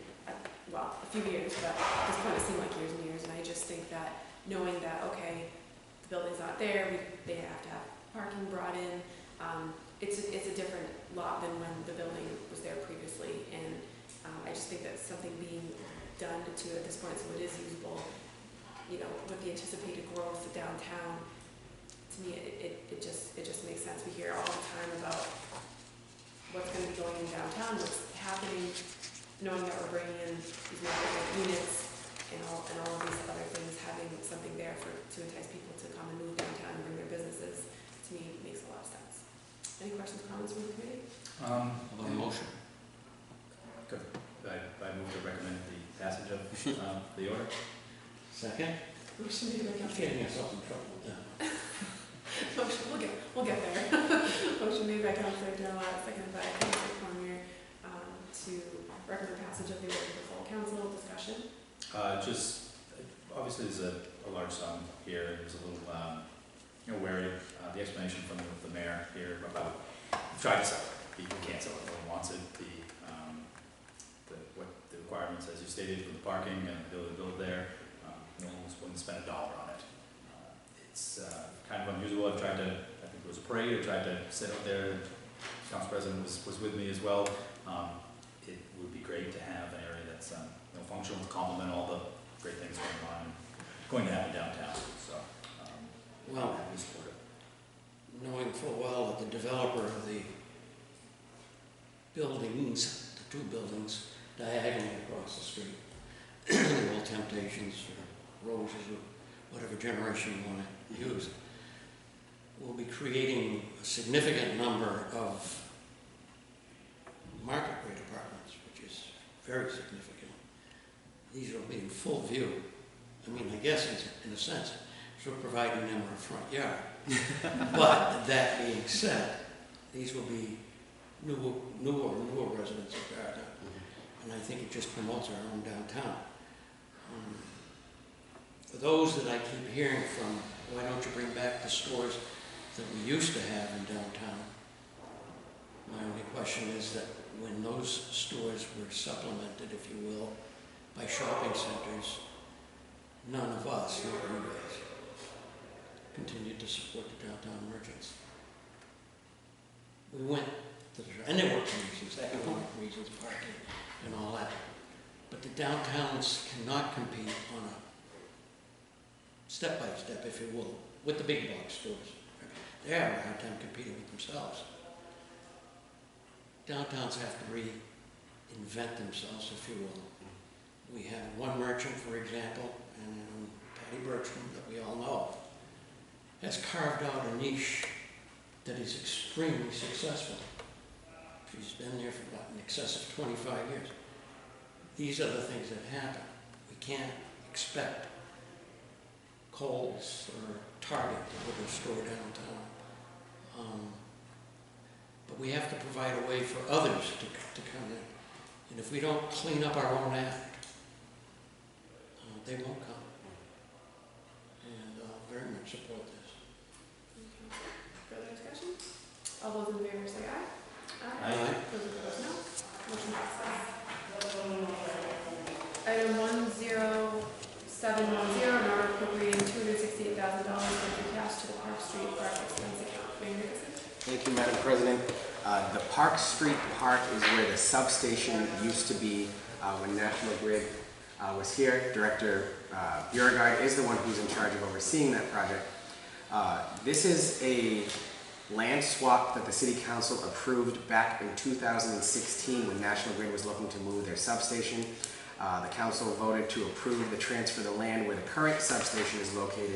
Speaker 1: a few years, but at this point it seemed like years and years. And I just think that knowing that the building's not there, they have to have parking brought in. It's a different lot than when the building was there previously, and I just think that something being done to it at this point, so it is usable. With the anticipated growth of downtown, to me, it just makes sense. We hear all the time about what's going to be going in downtown, what's happening, knowing that we're bringing in these multiple units and all of these other things, having something there to entice people to come and move downtown and bring their businesses, to me, makes a lot of sense. Any questions, comments from the committee?
Speaker 3: About a motion.
Speaker 5: Good. I move to recommend the passage of the order.
Speaker 3: Second?
Speaker 1: Motion made by
Speaker 3: You're
Speaker 1: Councilor.
Speaker 3: getting yourself in trouble with that.
Speaker 1: We'll get there. Motion made by Councilor Derlot, seconded by Councilor Cormier, to recommend passage of the order to the full council. Discussion.
Speaker 5: Just obviously there's a large sum here. There's a little wary of the explanation from the mayor here about trying to sell it. He can't sell it. No one wants it. What the requirements, as you stated, for the parking and the ability to build there, no one wouldn't spend $1 on it. It's kind of unusual. I think it was a parade. I tried to sit out there. The council president was with me as well. It would be great to have an area that's functional to complement all the great things going to happen downtown. So,
Speaker 3: Well,
Speaker 5: we support it.
Speaker 3: knowing full well that the developer of the buildings, the two buildings diagonally across the street, the old Temptations for roses, or whatever generation you want to use. We'll be creating a significant number of market rate apartments, which is very significant. These will be in full view. I mean, I guess in a sense, sort of providing them with a front yard. But that being said, these will be newer residents of Gardner. And I think it just promotes our own downtown. For those that I keep hearing from, why don't you bring back the stores that we used to have in downtown? My only question is that when those stores were supplemented, if you will, by shopping centers, none of us, not you guys, continued to support the downtown merchants. We went to and there were reasons, economic reasons, parking, and all that. But the downtowns cannot compete on a step-by-step, if you will, with the big box stores. They have a hard time competing with themselves. Downtowns have to reinvent themselves, if you will. We have one merchant, for example, and Patty Bertram, that we all know, has carved out a niche that is extremely successful. She's been there for about in excess of 25 years. These are the things that happen. We can't expect Kohl's or Target to put a store downtown. But we have to provide a way for others to come in. And if we don't clean up our own act, they won't come. And very much support this.
Speaker 1: Further discussion? All those in favor say aye.
Speaker 3: Aye.
Speaker 1: Those opposed, no. Motion passes. Item 10710, an order appropriating $268,000 from free cash to the Park Street Park expense account. Mayor Nicholson?
Speaker 4: Thank you, Madam President. The Park Street Park is where the substation used to be when National Grid was here. Director Beauregard is the one who's in charge of overseeing that project. This is a land swap that the City Council approved back in 2016 when National Grid was looking to move their substation. The Council voted to approve the transfer of the land where the current substation is located